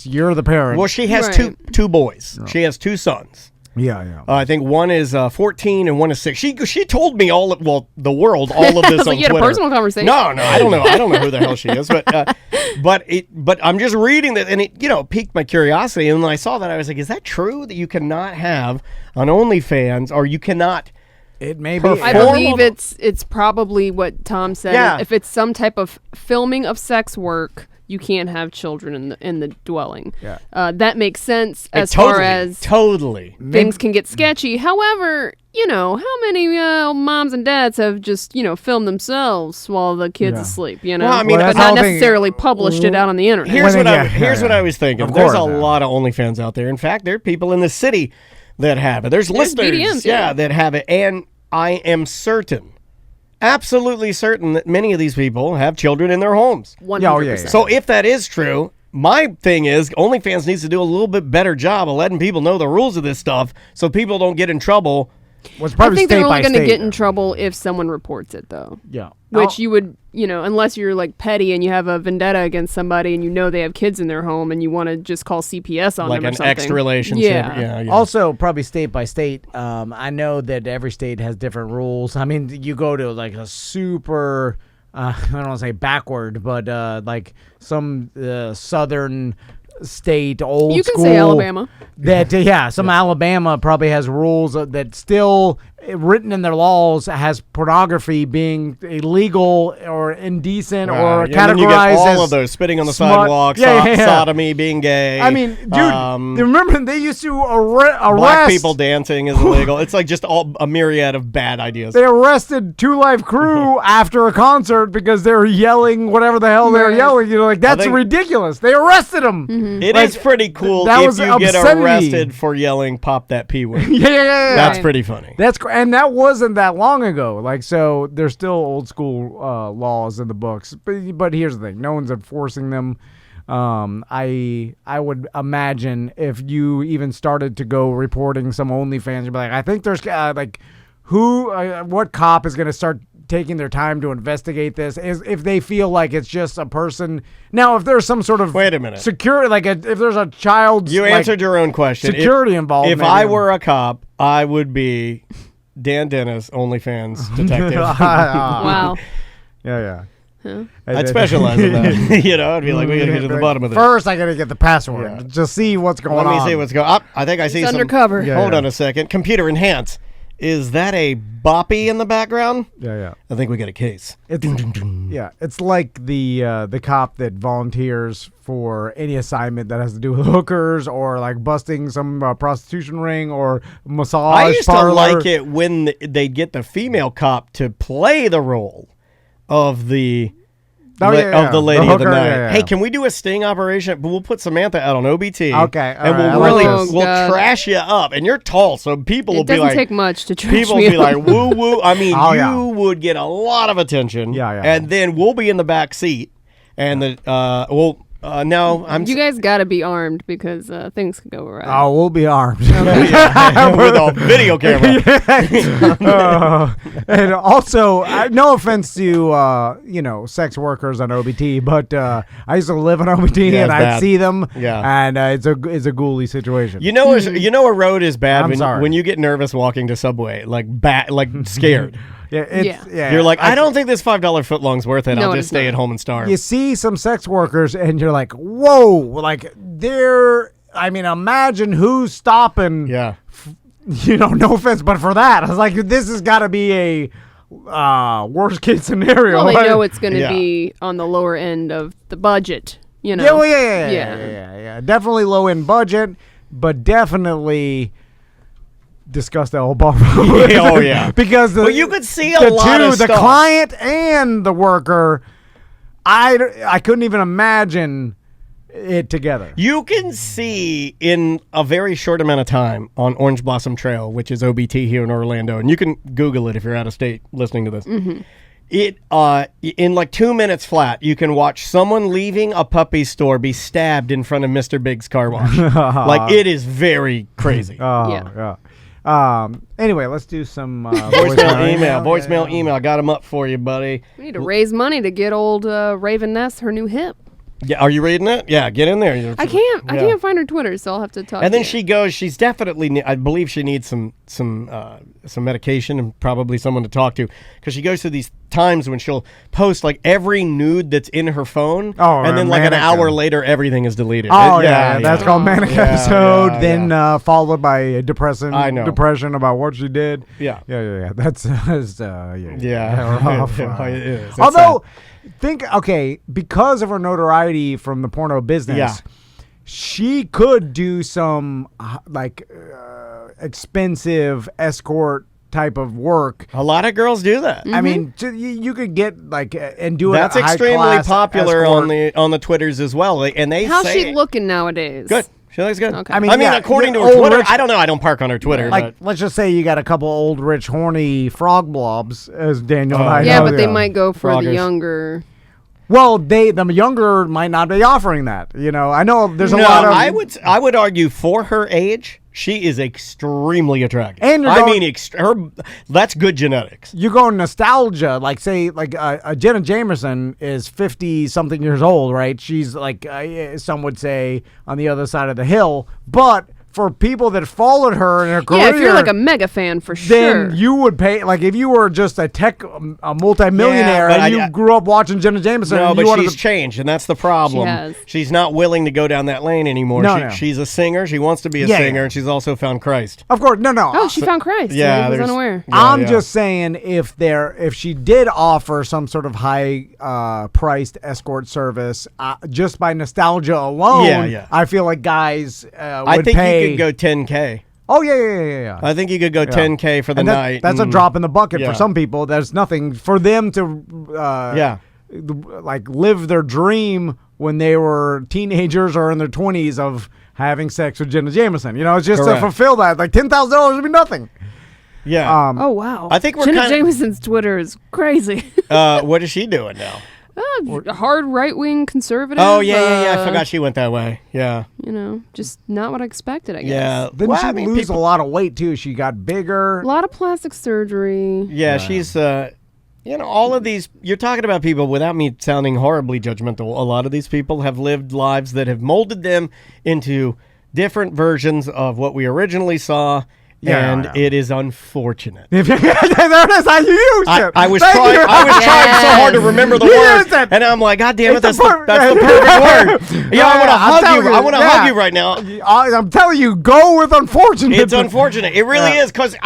You're the parent. Well, she has two boys. Oh. She has two sons. Yeah. I think one is 14 and one is 6. She told me the world, all of this on you had Twitter. A personal conversation. No, I don't know. I don't know who the hell she is, but I'm just reading that, and it piqued my curiosity. And when I saw that, I was like, is that true that you cannot have an OnlyFans, or you cannot? It may be. I believe it's probably what Tom said. Yeah. If it's some type of filming of sex work, you can't have children in the dwelling. Yeah. That makes sense far as things can get sketchy. However, how many moms and dads have just filmed themselves while the kid's asleep? Well, I mean, but not necessarily published it out on the internet. Here's what I was thinking. There's a lot of OnlyFans out there. In fact, there are people in the city that have it. There's listeners, BDMs, that have it, and I am certain. Absolutely certain that many of these people have children in their homes. 100%. So if that is true, my thing is OnlyFans needs to do a little bit better job of letting people know the rules of this stuff so people don't get in trouble. I think they're only going to get in trouble if someone reports it, though. Yeah. Which you would, unless you're like petty and you have a vendetta against somebody and they have kids in their home and you want to just call CPS on them or something. Like an extra relationship. Yeah. Also, probably state by state. I know that every state has different rules. I mean, you go to like a super, I don't want to say backward, but like some southern state, old school. You can say Alabama. Alabama probably has rules that still written in their laws has pornography being illegal or indecent or categorized you get all as of those spitting on the sidewalk, sodomy, being gay. I mean, dude, remember they used to arrest black people dancing is illegal. It's like just a myriad of bad ideas. They arrested Two Live Crew after a concert because they were yelling whatever the hell they were yelling. That's ridiculous. They arrested them. Mm-hmm. It is pretty cool if you get arrested for yelling "Pop that P word." Yeah. That's pretty funny. That's and that wasn't that long ago. So there's still old school laws in the books. But here's the thing: no one's enforcing them. I would imagine if you even started to go reporting some OnlyFans, you'd be like, I think there's what cop is going to start taking their time to investigate this is if they feel like it's just a person. Now, if there's some sort of security, if there's a child, you answered your own question. Security involved. If I were a cop, I would be Dan Dennis, OnlyFans detective. Wow. Yeah. Huh? I'd specialize in that. I'd be like, we got to get to the bottom of this. First, I got to get the password. Yeah. Just see what's going on. Let me see what's going on. I think I see some. Undercover. Hold on a second. Computer enhance. Is that a boppy in the background? Yeah. I think we got a case. It's like the cop that volunteers for any assignment that has to do with hookers or like busting some prostitution ring or massage I used parlor. to like it when they get the female cop to play the role of the of the lady of the night. Yeah. Hey, can we do a sting operation? But we'll put Samantha out on OBT. Okay. And we'll trash you up. And you're tall, so people will be like... It doesn't take much to trash people me will be up. like, woo, woo. I mean, you would get a lot of attention. Yeah. And then we'll be in the back seat. And no, you guys got to be armed because things could go awry. Oh, we'll be armed. with a video camera. And also, no offense to sex workers on OBT, but I used to live on OBT and I'd see them. Yeah, and it's a ghouly situation. You know a road is bad when you get nervous walking to Subway, like scared. You're like, I don't think this $5 footlong's worth it. No, I'll just stay at home and starve. You see some sex workers and you're like, whoa, like imagine who's stopping. Yeah. No offense, but for that, I was like, this has got to be a worst case scenario. Well, they know it's going to be on the lower end of the budget, Yeah. Definitely low end budget, but definitely discuss that whole bar. Oh yeah, because you could see a lot of the stuff. client and the worker. I couldn't even imagine it together. You can see in a very short amount of time on Orange Blossom Trail, which is OBT here in Orlando, and you can Google it if you're out of state listening to this. Mm-hmm. It in like 2 minutes flat, you can watch someone leaving a puppy store be stabbed in front of Mr. Big's car wash. Like, it is very crazy. Yeah. Anyway, let's do some voicemail email. Got them up for you, buddy. We need to raise money to get old Raven Ness her new hip. Yeah, are you reading it? Yeah, get in there. I can't find her Twitter, so I'll have to talk. And then she goes. She's definitely. I believe she needs some medication and probably someone to talk to, because she goes through these times when she'll post like every nude that's in her phone, and then like an hour later everything is deleted. That's called manic episode. Then followed by a depression about what she did. Yeah. That's rough. It is. Although. Because of her notoriety from the porno business, she could do some expensive escort type of work. A lot of girls do that. I mean, you could get and do it. That's extremely popular escort. on the Twitters as well. And how's she looking nowadays? Good. She looks good. Okay. I mean, according to her Twitter, I don't know. I don't park on her Twitter. Let's just say you got a couple old, rich, horny frog blobs, as Daniel and I know. Yeah, but they might go for the younger. Well, the younger might not be offering that. I know there's a lot of. I would argue for her age, she is extremely attractive. And that's good genetics. You go nostalgia, like say, Jenna Jameson is 50-something years old, right? She's like some would say on the other side of the hill, but. For people that followed her in her career, if you're like a mega fan for then you would pay. Like if you were just a multimillionaire and you grew up watching Jenna Jameson. No, but she's changed, and that's the problem. She's not willing to go down that lane anymore. She's a singer. She wants to be a singer, and she's also found Christ. Of course, no. Oh, she found Christ. Yeah, I was unaware. I'm just saying if she did offer some sort of high priced escort service, just by nostalgia alone, I feel like guys would pay. You could go 10K. Oh yeah. I think you could go 10K for the night. That's a drop in the bucket for some people. There's nothing for them to live their dream when they were teenagers or in their 20s of having sex with Jenna Jameson. It's just to fulfill that. Like $10,000 would be nothing. Yeah. Oh wow. I think Jenna Jameson's Twitter is crazy. What is she doing now? Hard right-wing conservative. Oh, yeah. I forgot she went that way. Yeah. Just not what I expected, I guess. Yeah. Didn't she lose a lot of weight, too? She got bigger. A lot of plastic surgery. Yeah, she's, all of these, you're talking about people, without me sounding horribly judgmental, a lot of these people have lived lives that have molded them into different versions of what we originally saw. It is unfortunate. There it is. How you used it. I was trying so hard to remember the word, and I'm like, God damn it, that's the perfect word. I want to hug you. I want to hug you right now. I'm telling you, go with unfortunate. It's unfortunate. It really is, because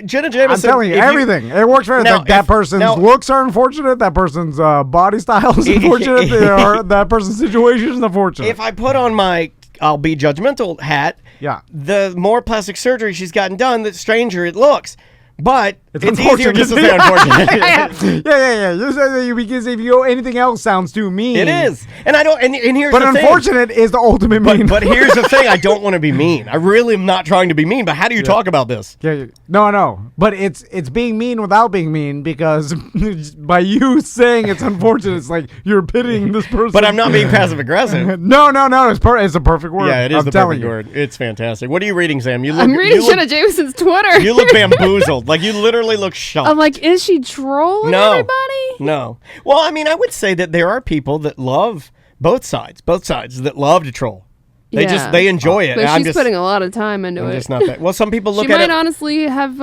Jenna Jameson. I'm telling you, everything. It works for that person's looks are unfortunate. That person's body style is unfortunate. That person's situation is unfortunate. If I put on my I'll be judgmental hat, the more plastic surgery she's gotten done, the stranger it looks. But it's easier just to say unfortunate. yeah. Because if you anything else sounds too mean. It is. And I don't and here's but the thing. But unfortunate is the ultimate mean. But here's the thing, I don't want to be mean. I really am not trying to be mean, but how do you talk about this? Yeah. No. But it's being mean without being mean, because by you saying it's unfortunate, it's like you're pitying this person. But I'm not being passive aggressive. No. It's a perfect word. Yeah, it is the perfect word. It's fantastic. What are you reading, Sam? I'm reading Jenna Jameson's Twitter. You look bamboozled. Like, you literally look shocked. I'm like, is she trolling everybody? No. Well, I mean, I would say that there are people that love both sides that love to troll. They enjoy it. But she's putting a lot of time into it. Just not that. Well, some people look at it. She might honestly have,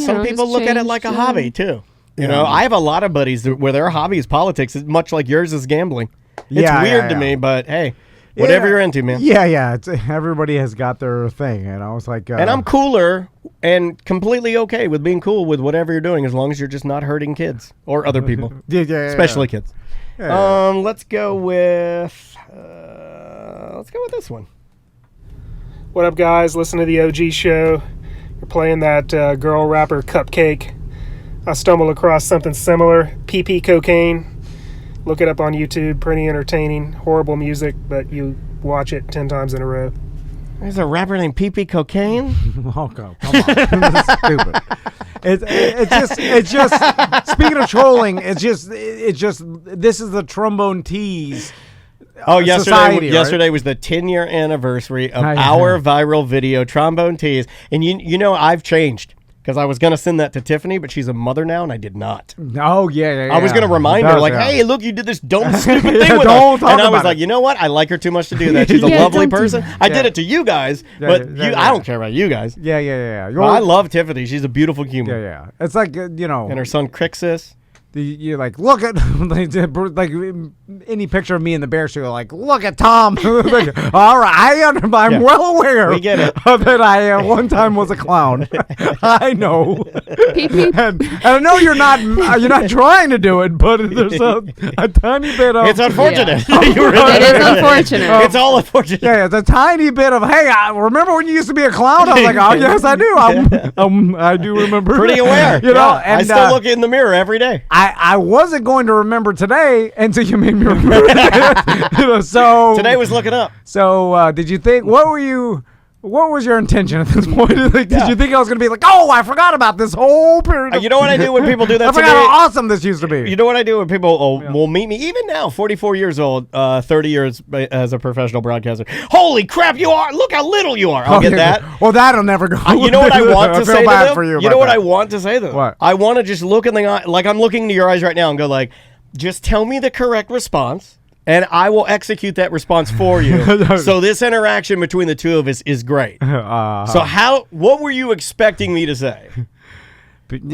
some people look at it like a hobby, too. You know, I have a lot of buddies where their hobby is politics, much like yours is gambling. It's weird to me, but hey. Whatever you're into, man. Yeah. Everybody has got their thing, and I was like, and I'm cooler and completely okay with being cool with whatever you're doing, as long as you're just not hurting kids or other people, especially kids. Let's go with this one. What up, guys? Listen to the OG show. You're playing that girl rapper Cupcake. I stumbled across something similar, PP Cocaine. Look it up on YouTube. Pretty entertaining. Horrible music, but you watch it 10 times in a row. There's a rapper named PP Cocaine? Oh, come on. This is stupid. It's just speaking of trolling, it's just this is the Trombone Tease. Yesterday was the 10-year anniversary of our viral video, Trombone Tease. And you know, I've changed. Because I was going to send that to Tiffany, but she's a mother now, and I did not. Oh, yeah. I was going to remind her, hey, look, you did this dumb, stupid thing with her. And I was like, you know what? I like her too much to do that. She's a lovely person. I did it to you guys, but I don't care about you guys. Yeah. Well, I love Tiffany. She's a beautiful human. Yeah. It's like, you know. And her son, Crixus. You're like, look at like any picture of me in the bear show. Like, look at Tom. Like, all right, I'm well aware. We get it. That I one time was a clown. I know. And I know you're not trying to do it, but there's a tiny bit of. It's unfortunate. Yeah. It is unfortunate. It's all unfortunate. Yeah, it's a tiny bit of. Hey, remember when you used to be a clown? I was like, oh yes, I do. I do remember. Pretty aware. You know, and I still look in the mirror every day. I wasn't going to remember today until you made me remember it. So today was looking up. So did you think? What was your intention at this point? Did you think I was going to be like, oh, I forgot about this whole period? You know what I do when people do that? I forgot how awesome this used to be. You know what I do when people will meet me, even now, 44 years old, 30 years as a professional broadcaster. Holy crap, you are! Look how little you are. I'll get that. Well, that'll never go. You know what I want to say to them? For you know what I want to say to them? What? I want to just look in the eye, like I'm looking into your eyes right now, and go like, just tell me the correct response. And I will execute that response for you. So this interaction between the two of us is great. So what were you expecting me to say?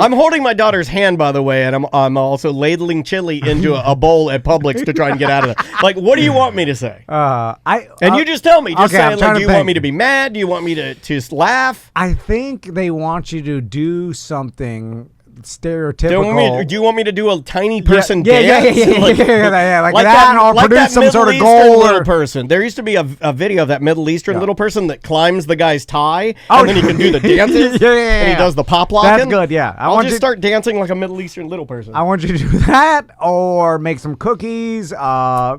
I'm holding my daughter's hand, by the way, and I'm also ladling chili into a bowl at Publix to try and get out of it. Like, what do you want me to say? You just tell me. Just say, like, do you want me to be mad? Do you want me to just laugh? I think they want you to do something stereotypical. Do you want me to do a tiny person dance? Yeah, like that, or produce some sort of goal. Little person. There used to be a video of that Middle Eastern little person that climbs the guy's tie, and then he can do the dances, and he does the pop locking. That's good, yeah. I'll just start dancing like a Middle Eastern little person. I want you to do that, or make some cookies, do some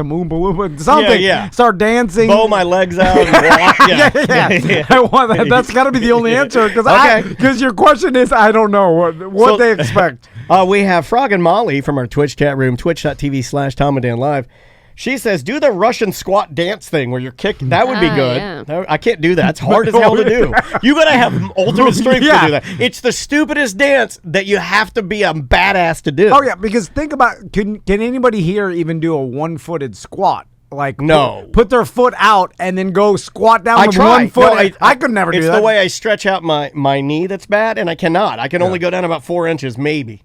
Oompa Loompa, something. Yeah. Start dancing. Bow my legs out and walk. Yeah. I want that. That's got to be the only answer, because your question is, I don't know what they expect. We have Frog and Molly from our Twitch chat room, twitch.tv/Tom and Dan Live. She says, do the Russian squat dance thing where you're kicking. That would be good. Yeah. I can't do that. It's hard as hell to do. You got to have ultimate strength to do that. It's the stupidest dance that you have to be a badass to do. Oh, yeah, because think about, can anybody here even do a one-footed squat? Like, no. Put their foot out and then go squat down with one foot. No, I could never do that. It's the way I stretch out my knee that's bad, and I cannot. I can only go down about 4 inches, maybe.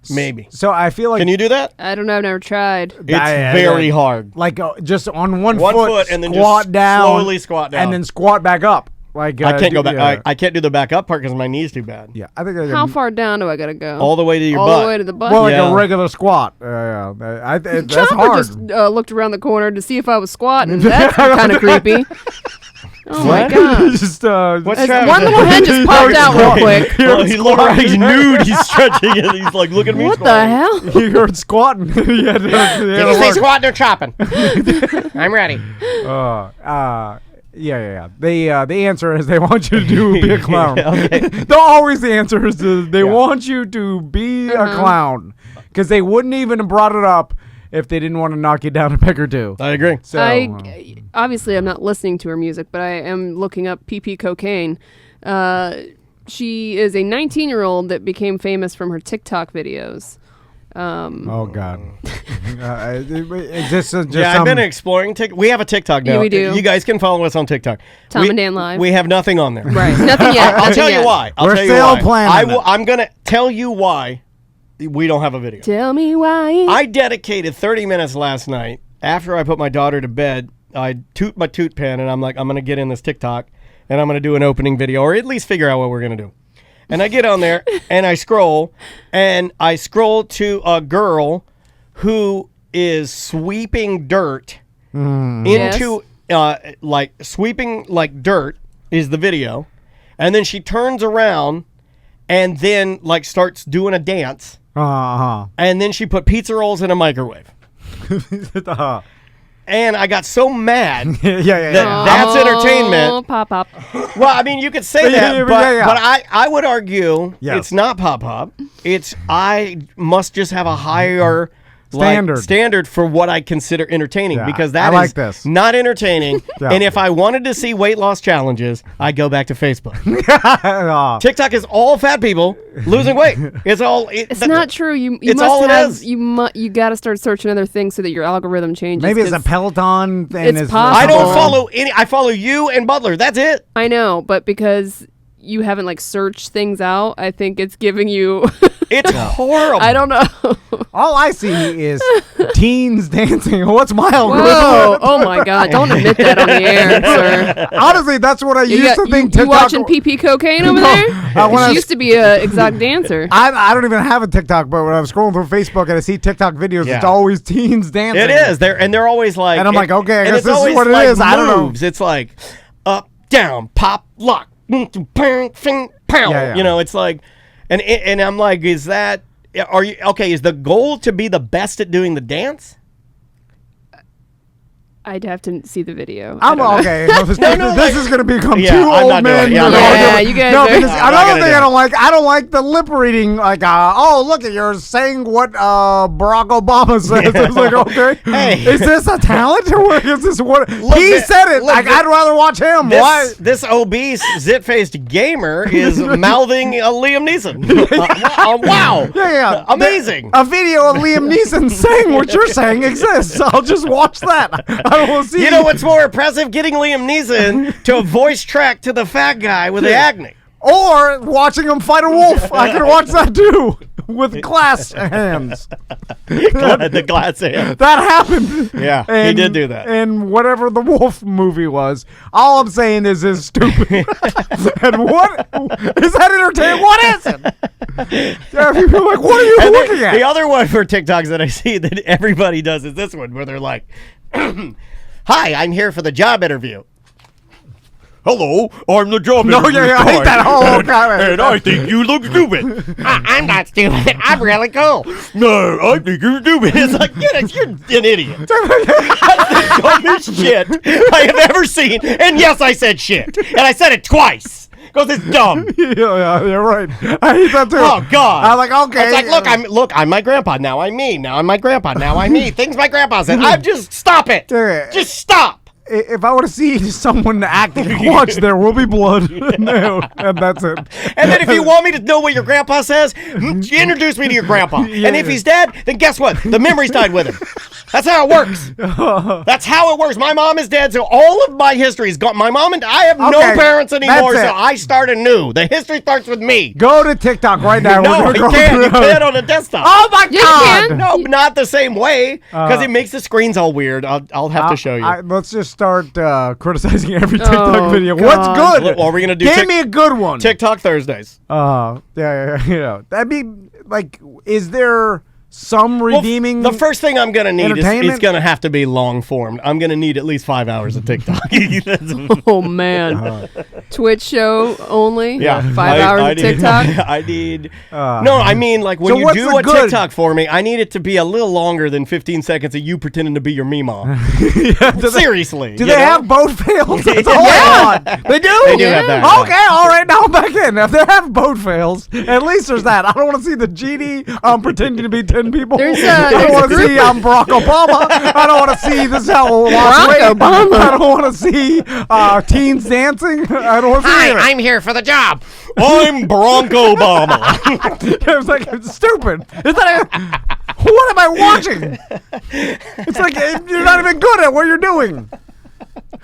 So I feel like... Can you do that? I don't know. I've never tried. It's very hard. Like, just on one foot, and then squat down. Slowly squat down. And then squat back up. Like I can't go back. I can't do the back up part because my knee's too bad. Yeah, I think. How far down do I gotta go? All the way to your butt. All the way to the butt. Well, like a regular squat. That's hard. Just looked around the corner to see if I was squatting. That's kind of creepy. Oh my god! Just one little head just popped out real quick. He's nude. He's stretching it. He's like, look at me. What the hell? He heard squatting. Did you say squatting or chopping? I'm ready. Yeah. The answer is they want you to be a clown. Okay. Always the answer is they want you to be a clown because they wouldn't even have brought it up if they didn't want to knock you down a peg or two. I agree. So obviously I'm not listening to her music, but I am looking up PP Cocaine. She is a 19-year-old that became famous from her TikTok videos. Oh God! Is this just I've been exploring. We have a TikTok now. Yeah, we do. You guys can follow us on TikTok. Tom and Dan Live. We have nothing on there. Right, nothing yet. I'll tell you why. We're still planning. I'm gonna tell you why we don't have a video. Tell me why. I dedicated 30 minutes last night after I put my daughter to bed. I toot my toot pen and I'm like, I'm gonna get in this TikTok and I'm gonna do an opening video or at least figure out what we're gonna do. And I get on there and I scroll to a girl who is sweeping dirt into sweeping like dirt is the video. And then she turns around and then like starts doing a dance. And then she put pizza rolls in a microwave. And I got so mad that's entertainment. Pop. Well, I mean, you could say that, but I would argue it's not pop. It's I must just have a higher standard for what I consider entertaining because that is not entertaining. And if I wanted to see weight loss challenges, I go back to Facebook. TikTok is all fat people losing weight. It's all. It's not true. You it's must all have. it is. You got to start searching other things so that your algorithm changes. Maybe it's a Peloton thing. It's possible. I don't follow any. I follow you and Butler. That's it. I know, but because you haven't like searched things out, I think it's giving you. It's horrible. I don't know. All I see is teens dancing. What's my algorithm? Whoa! Oh my God! Don't admit that on the air, sir. Honestly, that's what I used to think. You watching PP Cocaine over there? She used to be an exotic dancer. I don't even have a TikTok, but when I'm scrolling through Facebook and I see TikTok videos, it's always teens dancing. It is. They're always like. And I'm like, okay, I guess this is what like it is. I don't know. It's like up, down, pop, lock, pow. You know, it's like, and I'm like, is that? Are you okay? Is the goal to be the best at doing the dance? I'd have to see the video. I'm okay. This is going to become two old men. You guys. Another thing I don't like the lip reading. Like, look, you're saying what Barack Obama says. It's like, okay, is this a talent or what is this? What he said it. Like, I'd rather watch him. Why? This obese, zit-faced gamer is mouthing Liam Neeson. Wow. Yeah. Amazing. A video of Liam Neeson saying what you're saying exists. I'll just watch that. You know what's more impressive? Getting Liam Neeson to voice track to the fat guy with the acne. Or watching him fight a wolf. I could watch that too. With glass hands. The glass hands. That happened. Yeah, he did do that. And whatever the wolf movie was. All I'm saying is it's stupid. And what? Is that entertaining? What is it? Yeah, people are like, what are you looking at? The other one for TikToks that I see that everybody does is this one where they're like, hi, I'm here for the job interview. Hello, I'm the job interview. I hate that whole comment. And I think you look stupid. I'm not stupid. I'm really cool. No, I think you're stupid. It's like, you're an idiot. That's the dumbest shit I have ever seen. And yes, I said shit. And I said it twice. Because it's dumb. Yeah, you're right. I hate that too. Oh God! I'm like, okay. It's like, I'm my grandpa. Now I'm me. Now I'm my grandpa. Now I'm me. Things my grandpa said. I'm just stop it. Just stop. If I want to see someone act watch, there will be blood. No, and that's it. And then if you want me to know what your grandpa says, introduce me to your grandpa. Yeah. And if he's dead, then guess what? The memory's died with him. That's how it works. That's how it works. My mom is dead, so all of my history is gone. My mom and I have no parents anymore, so I start anew. The history starts with me. Go to TikTok right now. No, you can't. You can't on a desktop. Oh my God! No, not the same way, because it makes the screens all weird. I'll have to show you. Let's just start criticizing every TikTok video. God. What's good? Well, are we gonna do? Give me a good one. TikTok Thursdays. Yeah. That'd be like, is there some redeeming. The first thing I'm going to need is entertainment? it's going to have to be long form. I'm going to need at least 5 hours of TikTok. Oh man, Twitch show only. Yeah, 5 hours of TikTok. I need. No, I mean like when you do a TikTok for me, I need it to be a little longer than 15 seconds of you pretending to be your Mima. Seriously. Do they have boat fails? That's all I want. They do? They do have that. Okay, all right, now I'm back in. If they have boat fails, at least there's that. I don't want to see the genie pretending to be 10 people. I don't want to see Barack Obama. I don't want to see this is how Barack Obama. I don't want to see teens dancing. I don't want to see it. I'm here for the job. I'm Barack Obama. It's like, it's stupid. What am I watching? It's like you're not even good at what you're doing.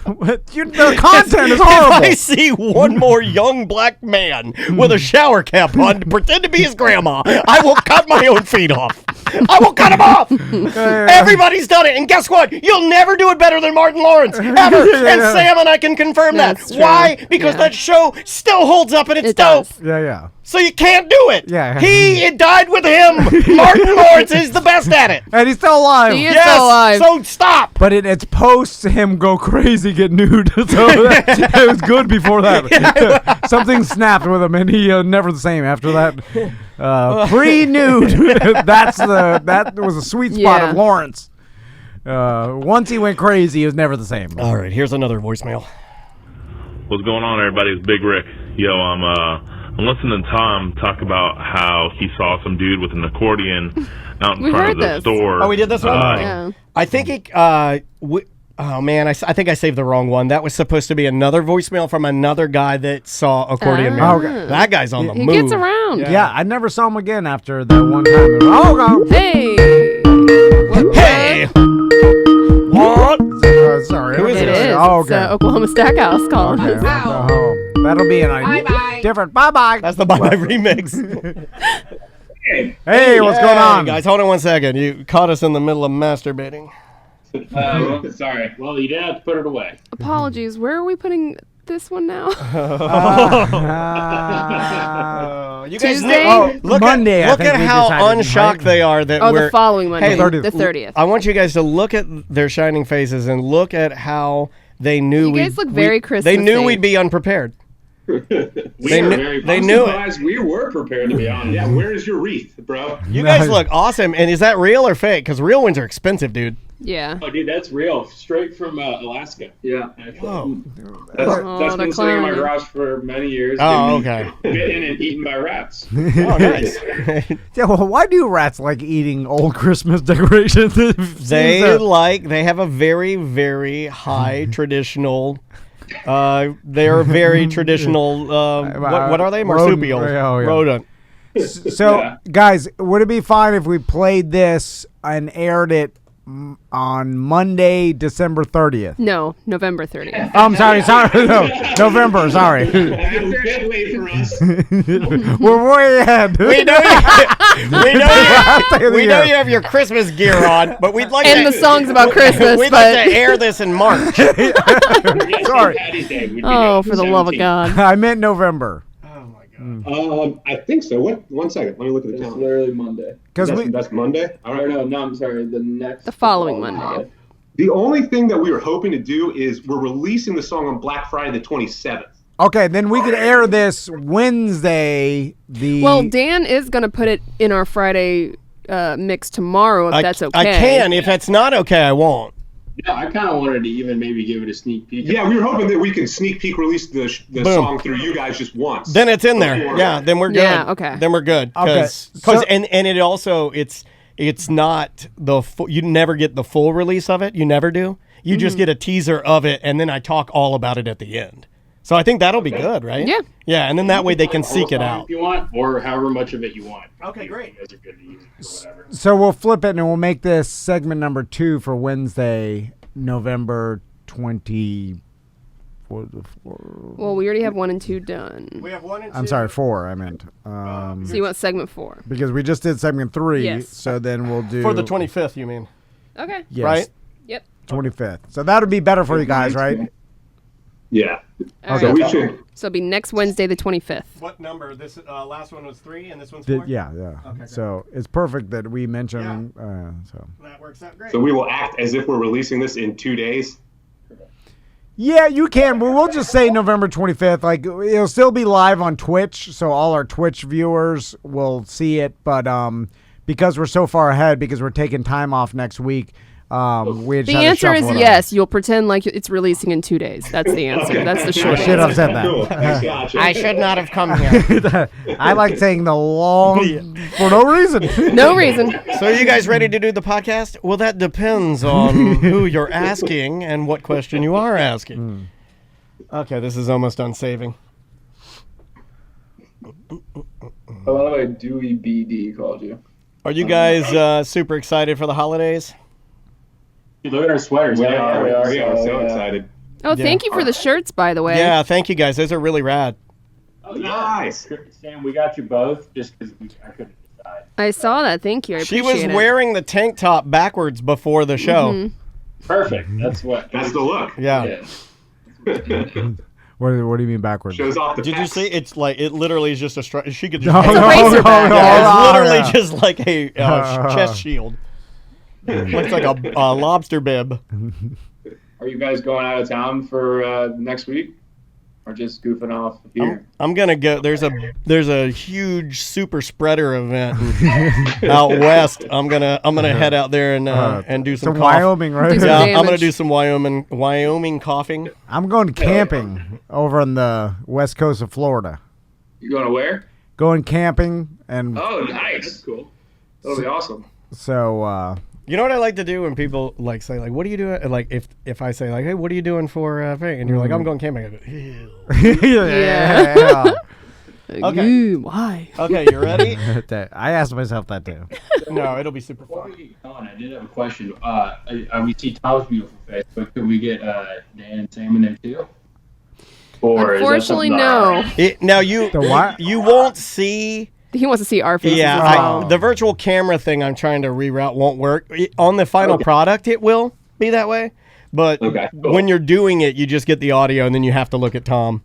The content is horrible. If I see one more young black man with a shower cap on pretend to be his grandma, I will cut my own feet off. I will cut them off. Everybody's done it. And guess what? You'll never do it better than Martin Lawrence. Ever. And Sam and I can confirm that. Why? Because that show still holds up and it's dope. Does. Yeah. So you can't do it. Yeah. It died with him. Martin Lawrence is the best at it. And he's still alive. He is still alive. So stop. But it's post him go crazy, get nude. So it was good before that. Something snapped with him, and he never the same after that. Pre-nude. That was a sweet spot of Lawrence. Once he went crazy, he was never the same. All right, here's another voicemail. What's going on, everybody? It's Big Rick. Yo, I'm listening to Tom talk about how he saw some dude with an accordion out in front of the store. Oh, we did this one? Yeah. I think I think I saved the wrong one. That was supposed to be another voicemail from another guy that saw accordion man. Okay. That guy's on the move. He gets around. Yeah, I never saw him again after that one time. Oh, God. Hey. Hey. What? Sorry. Who is It it? is. Oh, It's, okay. Oklahoma Stackhouse calling Okay. us. That'll be a different. Bye-bye. That's the bye-bye remix. Hey, what's going on? Guys, hold on 1 second. You caught us in the middle of masturbating. Sorry. Well, you did have to put it away. Apologies. Where are we putting this one now? You guys Tuesday? look Monday. Look at how unshocked they are that we're... the following Monday, the 30th. I want you guys to look at their shining faces and look at how they knew You guys look very Christmassy. They knew we'd be unprepared. They knew it. We were prepared, to be honest. Yeah, where is your wreath, bro? You guys look awesome. And is that real or fake? Because real ones are expensive, dude. Yeah. Oh, dude, that's real. Straight from Alaska. Yeah. Whoa. That's been sitting in my garage for many years. Oh, okay. Bitten and eaten by rats. Oh, nice. Yeah, well, why do rats like eating old Christmas decorations? They have a very, very high traditional... they're very traditional. What are they? Marsupial. Rodent. So, guys, would it be fine if we played this and aired it on Monday, December 30th? No, November 30th. I'm sorry. No, November, sorry. We're way ahead. We know you have your Christmas gear on, but we'd like and the songs about Christmas. We'd like to air this in March. Sorry. Oh, for the love of God. I meant November. I think so. What? 1 second. Let me look at the calendar. It's literally Monday. That's Monday? All right. No, I'm sorry. The following Monday. The only thing that we were hoping to do is we're releasing the song on Black Friday the 27th. Okay, then we could air this Wednesday. Well, Dan is going to put it in our Friday mix tomorrow if that's okay. I can. If it's not okay, I won't. Yeah, I kind of wanted to even maybe give it a sneak peek. Yeah, we were hoping that we can sneak peak release the song through you guys just once. Then it's in there. Yeah, then we're good. Yeah, okay. Then we're good. Because and it also it's not the full, you never get the full release of it. You never do. You just get a teaser of it, and then I talk all about it at the end. So I think that'll be good, right? Yeah. Yeah, and then that way they can seek it out. If you want, or however much of it you want. Okay, great. You guys are good to use it or whatever. So we'll flip it and we'll make this segment number 2 for Wednesday, November 20. Well, we already have 1 and 2 done. We have 1 and 2. I'm sorry, 4. I meant. So you want segment 4? Because we just did segment 3. Yes. So then we'll do For the 25th, you mean? Okay. Yes, Right? Yep. 25th. So that would be better for you guys, right? Yeah. All so right. we should. So it'll be next Wednesday, the 25th. What number? This last one was 3, and this one's 4? Yeah. Okay, So it's perfect that we mentioned. So that works out great. So we will act as if we're releasing this in 2 days. yeah, you can. But we'll just say November 25th. Like it'll still be live on Twitch, so all our Twitch viewers will see it. But because we're so far ahead, because we're taking time off next week. The answer is yes. You'll pretend like it's releasing in 2 days. That's the answer. Okay. That's the short I should have answer. said that. Cool. Gotcha. I should not have come here. I like saying the long for no reason. No reason. So are you guys ready to do the podcast? Well, that depends on who you're asking and what question you are asking. Okay, this is almost unsaving. Oh, by the way, Dewey BD called you. Are you guys super excited for the holidays? Dude, look at our sweaters. We are so excited. Oh, thank you for the shirts, by the way. Yeah, thank you guys. Those are really rad. Oh, yeah. Nice. Sam, we got you both just because I couldn't decide. I saw that. Thank you. I She appreciate was it. wearing the tank top backwards before the show. Mm-hmm. Perfect. That's the look. Yeah. What do you mean backwards? Shows off the Did you pecs. see? It's like it literally is just a stri- She could just. It's a racer back. Yeah, it's literally just like a chest shield. Looks like a lobster bib. Are you guys going out of town for next week, or just goofing off here? I'm gonna go. There's a huge super spreader event out west. I'm gonna head out there and do some Wyoming, right? Do some Yeah, I'm damage. gonna do some Wyoming coughing. I'm going camping over on the west coast of Florida. You going to where? Going camping and Oh, nice. That's cool. That'll be awesome. so You know what I like to do when people like say like, "What are you doing?" Like if I say like, "Hey, what are you doing for thing?" and you're like, "I'm going camping." I go, "Ew." yeah. Okay. Ew, why? Okay, you ready? I asked myself that too. No, it'll be super Before fun. we get going, I did have a question. We see Tom's beautiful face, but could we get Dan and Sam in there too? Or Unfortunately, is that something no. Now you The what? you won't see. He wants to see our faces Yeah, as well. the virtual camera thing I'm trying to reroute won't work. On the final product, it will be that way. But Okay, cool. when you're doing it, you just get the audio, and then you have to look at Tom.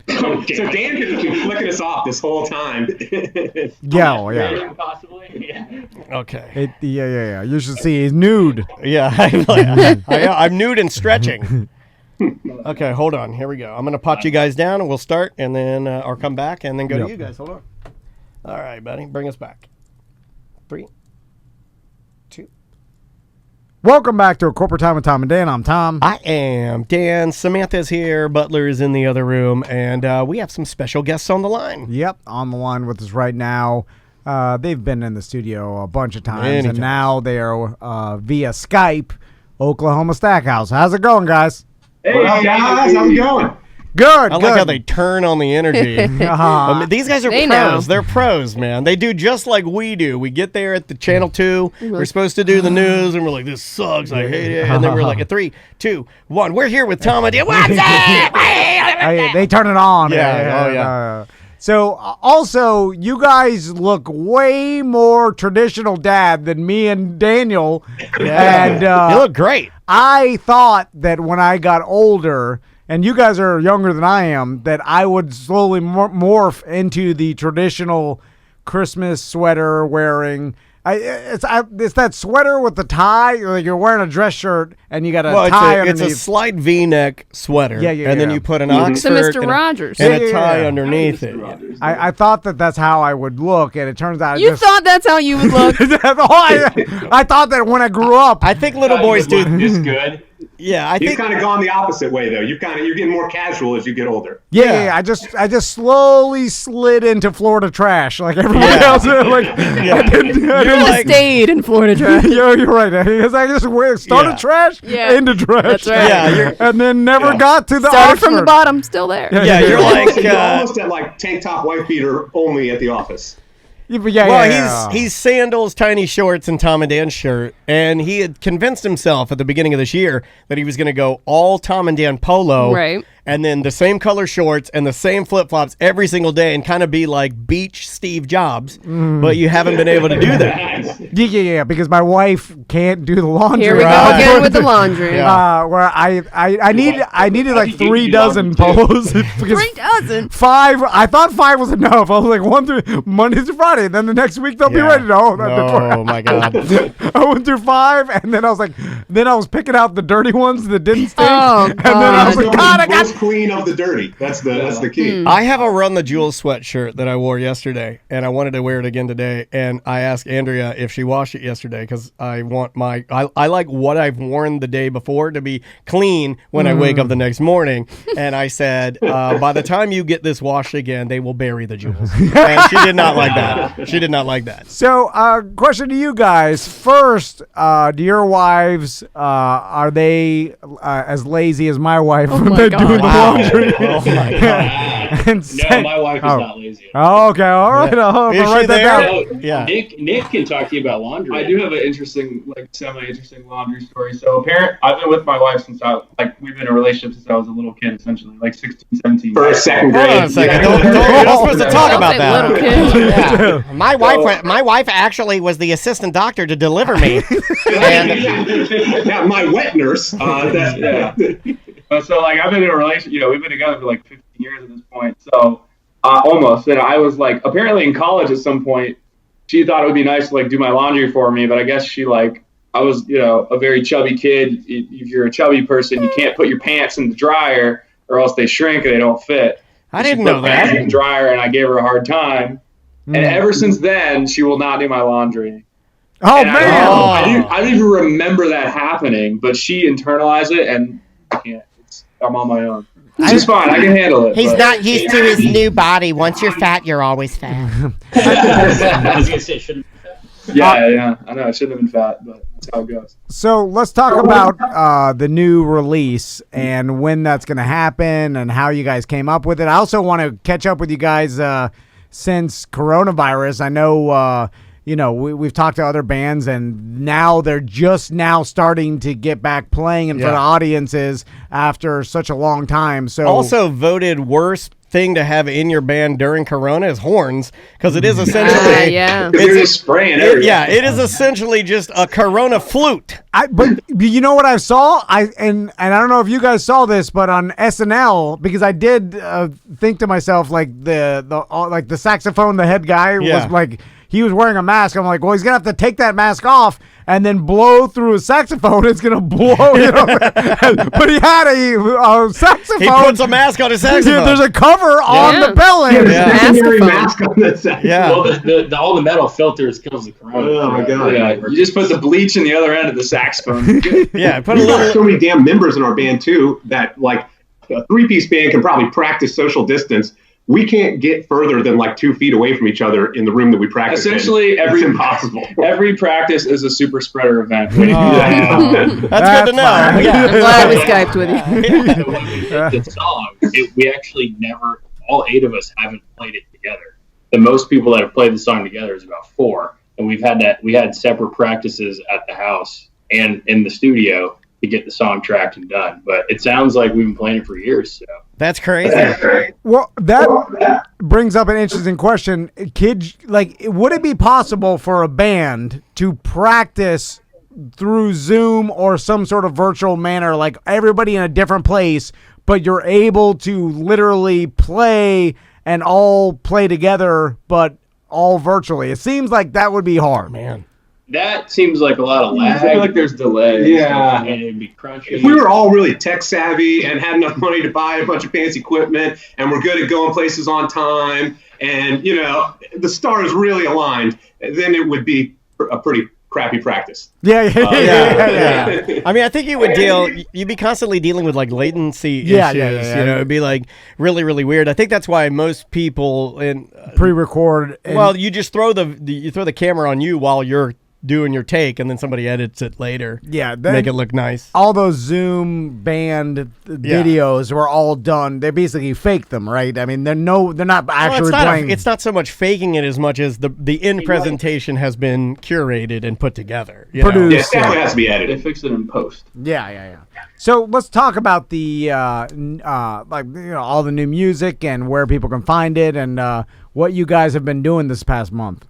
So Dan could be flicking us off this whole time. Yeah. Possibly. Yeah. Okay. Yeah. You should see he's nude. Yeah, I'm nude and stretching. Okay, hold on. Here we go. I'm gonna pot you guys down, and we'll start, and then or come back, and then go to you guys. Hold on. All right, buddy, bring us back. 3, 2. Welcome back to A Corporate Time with Tom and Dan. I'm Tom. I am Dan. Samantha's here. Butler is in the other room, and we have some special guests on the line. Yep, on the line with us right now. They've been in the studio a bunch of times, Many and times. now they're via Skype, Oklahoma Stackhouse. How's it going, guys? Hey guys, how's it going? Good. I like how they turn on the energy. I mean, these guys are They pros. know. They're pros, man. They do just like we do. We get there at the Channel 2. We're supposed to do the news, and we're like, this sucks. I hate it. And then we're like, 3, 2, 1. We're here with Tom and Dan. What's up? They turn it on. Yeah, oh, yeah. So also, you guys look way more traditional dad than me and Daniel. And You look great. I thought that when I got older, and you guys are younger than I am, that I would slowly morph into the traditional Christmas sweater wearing. It's that sweater with the tie. Like you're wearing a dress shirt and you got a tie it's underneath. a slight V-neck sweater. And then you put an Oxford It's a Mr. Rogers. and a tie underneath it. I thought that's how I would look, and it turns out You thought that's how you would look. I thought that when I grew up. I think little boys do this good. Yeah, I You've think kind of gone the opposite way though. You're getting more casual as you get older. Yeah. I just slowly slid into Florida trash like everybody else. Like I didn't Stayed in Florida trash. You're right. Because I just started trash into trash. That's right. Yeah, and then never got to the Started from the Oxford. bottom, still there. Yeah, you're like You're almost at like tank top wife beater only at the office. He's sandals, tiny shorts, and Tom and Dan shirt, and he had convinced himself at the beginning of this year that he was going to go all Tom and Dan polo, Right. and then the same color shorts and the same flip-flops every single day and kind of be like beach Steve Jobs, but you haven't been able to do that. Yeah, because my wife can't do the laundry. Here we go again with the laundry. Where I needed like 3 dozen polos. 3 dozen? 5. I thought 5 was enough. I was like 1 through Monday through Friday, and then the next week they'll be ready. No, my God. I went through 5, and then I was like, then I was picking out the dirty ones that didn't stink. Oh, and then I was like, God, I got clean of the dirty. That's the key. I have a Run the Jewels sweatshirt that I wore yesterday, and I wanted to wear it again today. And I asked Andrea if she washed it yesterday because I want I like what I've worn the day before to be clean when I wake up the next morning. And I said, by the time you get this washed again, they will bury the jewels. And she did not like that. She did not like that. So, question to you guys. First, do your wives, are they as lazy as my wife when they're doing the laundry? Oh, my God. No, my wife is not lazy. Oh, okay. All right. Yeah. I'll write that down. Yeah. Nick can talk to you about laundry. I do have an interesting, semi-interesting laundry story. So, I've been with my wife since we've been in a relationship since I was a little kid, essentially, like 16, 17. First, second grade. Hold on a second. You're not supposed to talk about that. Little kid. Yeah. My wife actually was the assistant doctor to deliver me. And my wet nurse. So, I've been in a relationship. We've been together for 15 years at this point. So, almost. And I was apparently in college at some point, she thought it would be nice to do my laundry for me, but I guess she I was a very chubby kid. If you're a chubby person, you can't put your pants in the dryer or else they shrink and they don't fit. I didn't know that. In the dryer, and I gave her a hard time. And ever since then, she will not do my laundry. Oh, and man! I don't even remember that happening, but she internalized it, and I can't. I'm on my own. She's fine. I can handle it. He's not used to his new body. Once you're fat, you're always fat. I was going to say, shouldn't be fat. Yeah. I know. I shouldn't have been fat, but that's how it goes. So let's talk about the new release and when that's going to happen and how you guys came up with it. I also want to catch up with you guys since coronavirus. I know, we've talked to other bands, and now they're just now starting to get back playing in front of audiences after such a long time. So also voted worst thing to have in your band during Corona is horns, because it is essentially you're just spraying everywhere. It is essentially just a Corona flute. But you know what I saw? And I don't know if you guys saw this, but on SNL, because I did think to myself the saxophone, the head guy was he was wearing a mask. I'm like, well, he's gonna have to take that mask off and then blow through a saxophone. It's gonna blow, But he had a saxophone. He puts a mask on his saxophone. There's a cover on the belly. Mask on the saxophone. Yeah. Well, all the metal filters kills the corona. Oh my God! Yeah, you just put the bleach in the other end of the saxophone. Yeah, We've got so many damn members in our band too that a 3-piece band can probably practice social distance. We can't get further than 2 feet away from each other in the room that we practice. Essentially, it's impossible. Every practice is a super spreader event. That's good to know. I'm glad we Skyped with you. When we did the song, we actually never, all 8 of us haven't played it together. The most people that have played the song together is about 4. And we had separate practices at the house and in the studio to get the song tracked and done. But it sounds like we've been playing it for years. So that's crazy. Well, that brings up an interesting question. Kids, would it be possible for a band to practice through Zoom or some sort of virtual manner, like everybody in a different place, but you're able to literally play and all play together, but all virtually? It seems like that would be hard. Man. That seems like a lot of lag. I feel like there's delay. Yeah. And it'd be crunchy. If we were all really tech savvy and had enough money to buy a bunch of fancy equipment and we're good at going places on time and, the stars really aligned, then it would be a pretty crappy practice. Yeah. I mean, I think you'd be constantly dealing with latency issues. It'd be really, really weird. I think that's why most people pre-record. You just throw the camera on you while you're doing your take, and then somebody edits it later. Yeah, make it look nice. All those Zoom band videos were all done. They basically faked them, right? I mean, they're not actually playing. It's not so much faking it as much as the end presentation has been curated and put together. Produced. Yeah, it definitely has to be edited. They fix it in post. Yeah. So let's talk about the all the new music and where people can find it and what you guys have been doing this past month.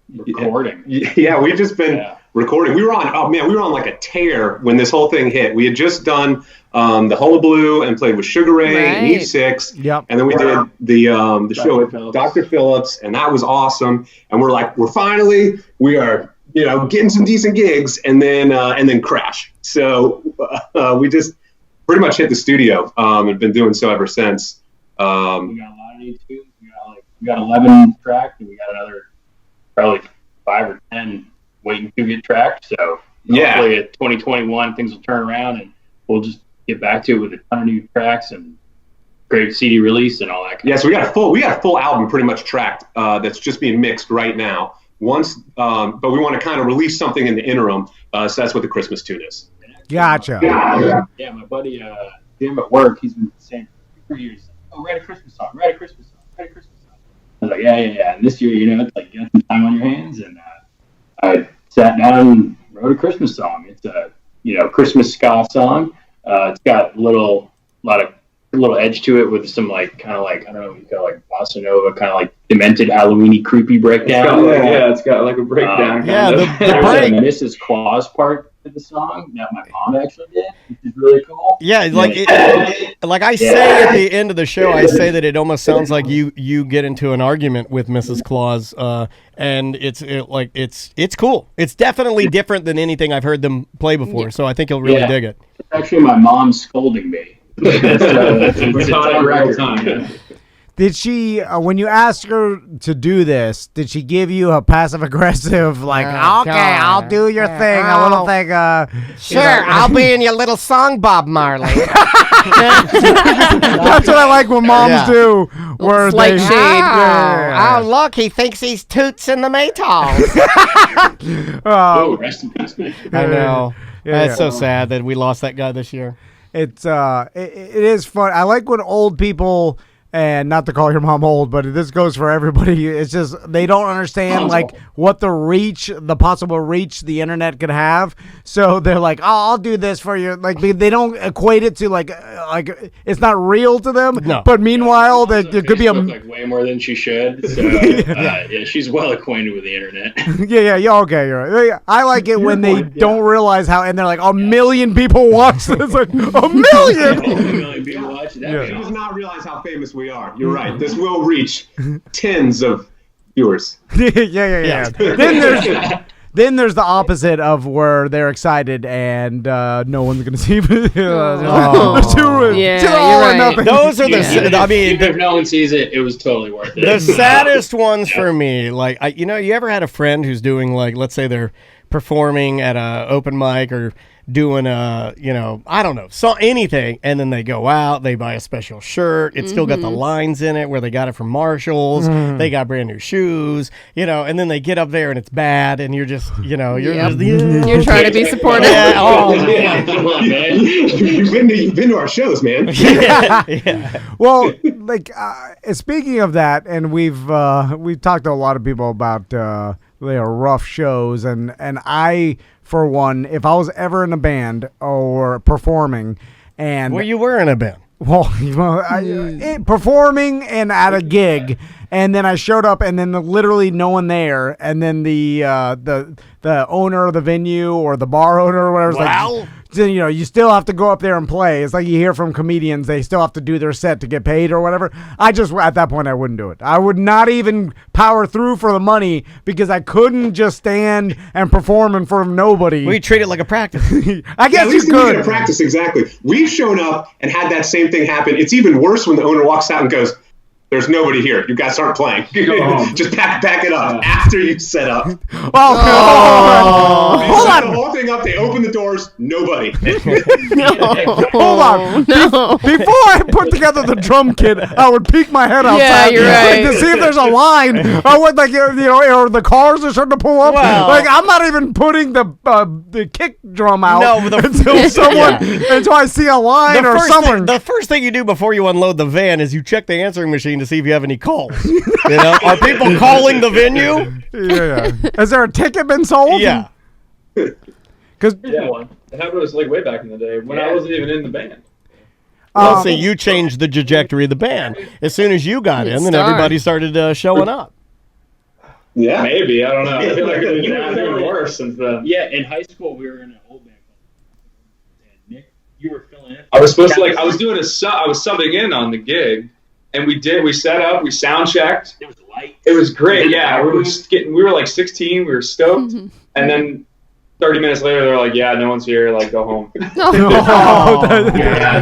Recording. Yeah, we've just been recording. We were on like a tear when this whole thing hit. We had just done the Hullabaloo and played with Sugar Ray and Eve 6. Yep. And then we did the show with Dr. Phillips, and that was awesome. And we are getting some decent gigs, and then crash. So we just pretty much hit the studio and been doing so ever since. We got a lot of new tunes. We got 11 tracked, and we got another probably 5 or 10 waiting to get tracked. So hopefully at 2021 things will turn around, and we'll just get back to it with a ton of new tracks and great CD release and all that. So we got a full album pretty much tracked that's just being mixed right now. But we want to kind of release something in the interim, so that's what the Christmas tune is. Gotcha. Yeah, my buddy Jim at work, he's been saying for years, write a Christmas song, write a Christmas song. I was like, yeah. And this year, it's like you got some time on your hands, and I sat down and wrote a Christmas song. It's a Christmas ska song. It's got a little edge to it with some I don't know what you call bossa nova, kind of like demented Halloweeny creepy breakdown. It's got like a breakdown. The break. Mrs. Claus part of the song that my mom actually did, which is really cool. Yeah, I say at the end of the show, I say that it almost sounds like you get into an argument with Mrs. Claus, and it's cool. It's definitely different than anything I've heard them play before, so I think you'll really dig it. It's actually my mom scolding me. We're talking record time. Did she, when you asked her to do this, did she give you a passive-aggressive, I'll do your thing, a little thing, Sure, I'll be in your little song, Bob Marley. That's what I like when moms do. Where slight shade. Oh, look, he thinks he's Toots in the Maytals. Rest in peace, man. I know. It's so sad that we lost that guy this year. It is fun. I like when old people, and not to call your mom old, but this goes for everybody. It's just they don't understand what the possible reach the internet could have. So they're like, I'll do this for you. They don't equate it to like it's not real to them. No. But meanwhile, there could be way more than she should. So she's well acquainted with the internet. Yeah. Okay, you're right. I like it when they don't realize how, and they're like, a million people watch this. Like, a million people watch that. She does not realize how famous we are. You're right. This will reach tens of viewers. Yeah. Then there's the opposite of where they're excited and no one's gonna see. You're right. Those are the. I mean, if no one sees it, it was totally worth it. The saddest ones for me, you ever had a friend who's doing let's say they're performing at a open mic or doing I don't know, anything, and then they go out, they buy a special shirt, it's still got the lines in it where they got it from Marshall's, they got brand new shoes, and then they get up there and it's bad, and you're just, you're you're trying to be supportive. Come on, man. You've been to our shows, man. Well, speaking of that, and we've talked to a lot of people about they are rough shows, and I, for one, if I was ever in a band or performing, and you were in a band. Well, performing and at a gig, and then I showed up, and then literally no one there, and then the owner of the venue or the bar owner or whatever was you still have to go up there and play. It's like you hear from comedians, they still have to do their set to get paid or whatever. At that point, I wouldn't do it. I would not even power through for the money because I couldn't just stand and perform in front of nobody. We treat it like a practice. I guess you could. A practice, exactly. We've shown up and had that same thing happen. It's even worse when the owner walks out and goes, There's nobody here. You guys start playing. Just back it up after you set up. Hold on. The whole thing up. They open the doors. Nobody. Hold on. No. Before I put together the drum kit, I would peek my head outside. Yeah, you're right. To see if there's a line. I would or the cars are starting to pull up. Well, I'm not even putting the kick drum out until I see a line or someone. The first thing you do before you unload the van is you check the answering machine to see if you have any calls. Are people calling the venue? Yeah. Has there a ticket been sold? Yeah. Because it happened like way back in the day when I wasn't even in the band. Well, see, you changed the trajectory of the band. As soon as you got in, then everybody started showing up. Yeah. Maybe. I don't know. I feel like it's been worse since then. Yeah, in high school, we were in an old band. And Nick, you were filling in. I was supposed to, I was doing I was subbing in on the gig. And we set up, we sound checked. It was light. It was great, yeah. We were like 16, we were stoked. And then 30 minutes later, they're like, yeah, no one's here, like, go home. I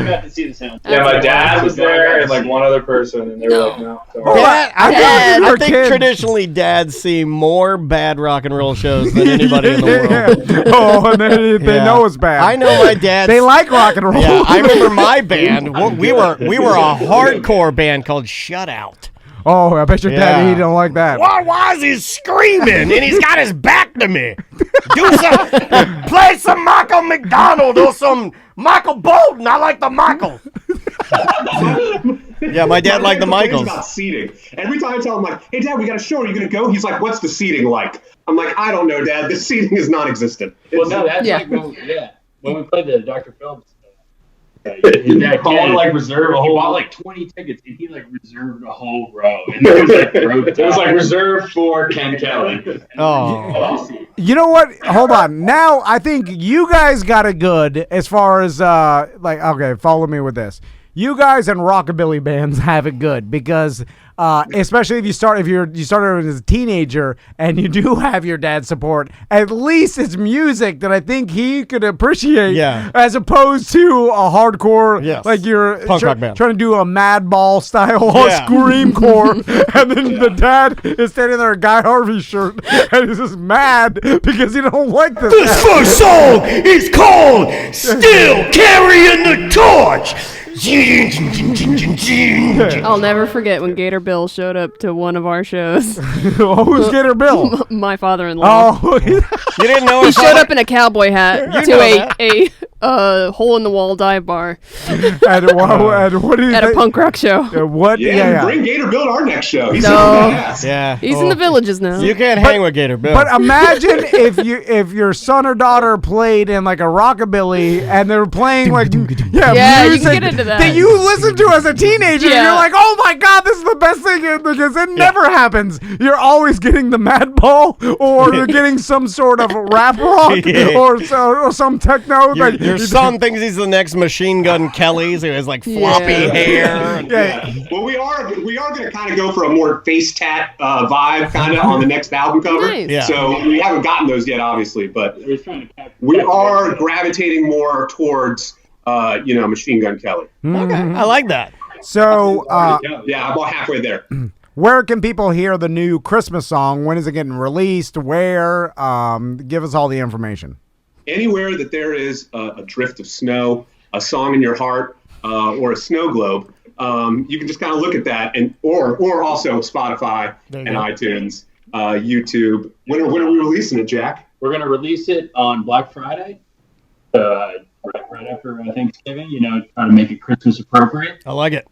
got to see the sound. Yeah, my dad was there and like one other person, and they were like, no. I think traditionally dads see more bad rock and roll shows than anybody in the world. And they know it's bad. I know my dad. They like rock and roll. Yeah, I remember my band. We were a hardcore band called Kash'd Out. Oh, I bet your daddy, he don't like that. Why is he screaming and he's got his back to me? Play some Michael McDonald or some Michael Bolton. I like the Michael. Yeah, my dad liked the Michaels. About seating. Every time I tell him, like, hey, Dad, we got a show. Are you going to go? He's like, what's the seating like? I'm like, I don't know, Dad. The seating is non-existent. Well, no, that's like when we played the Dr. Phillips. His dad like reserve a whole. He bought like 20 tickets and he like reserved a whole row. And it was like reserved for Ken Kelly. Oh, you know what? Hold on. Now I think you guys got it good as far as okay, follow me with this. You guys and rockabilly bands have it good because especially if you started as a teenager and you do have your dad's support, at least it's music that I think he could appreciate as opposed to a hardcore like you're punk rock band trying to do a Madball style screamcore and then the dad is standing there in a Guy Harvey shirt and he's just mad because he don't like this. This first song is called Still Carrying the Torch. I'll never forget when Gator Bill showed up to one of our shows. Who's Gator Bill? My father-in-law. Oh, you didn't know he showed up in a cowboy hat to a hole-in-the-wall dive bar at a punk rock show. Bring Gator Bill to our next show. He's he's in the Villages now. You can't hang with Gator Bill. But imagine if your son or daughter played in like a rockabilly and they were playing like music you can get into that you listened to as a teenager. And you're like, oh my god, this is the best thing because it never happens. You're always getting the Madball or you're getting some sort of rap rock or some techno. Your son thinks he's the next Machine Gun Kelly's who has like floppy hair. Well, we are going to kind of go for a more face tat vibe kind of on the next album cover. Nice. Yeah. So we haven't gotten those yet, obviously, but we are gravitating more towards Machine Gun Kelly. Okay, I like that. So I'm about halfway there. Where can people hear the new Christmas song? When is it getting released? Where? Give us all the information. Anywhere that there is a drift of snow, a song in your heart, or a snow globe, you can just kind of look at that, or also Spotify and iTunes, YouTube. When are we releasing it, Jack? We're going to release it on Black Friday, right after Thanksgiving. Trying to make it Christmas appropriate. I like it.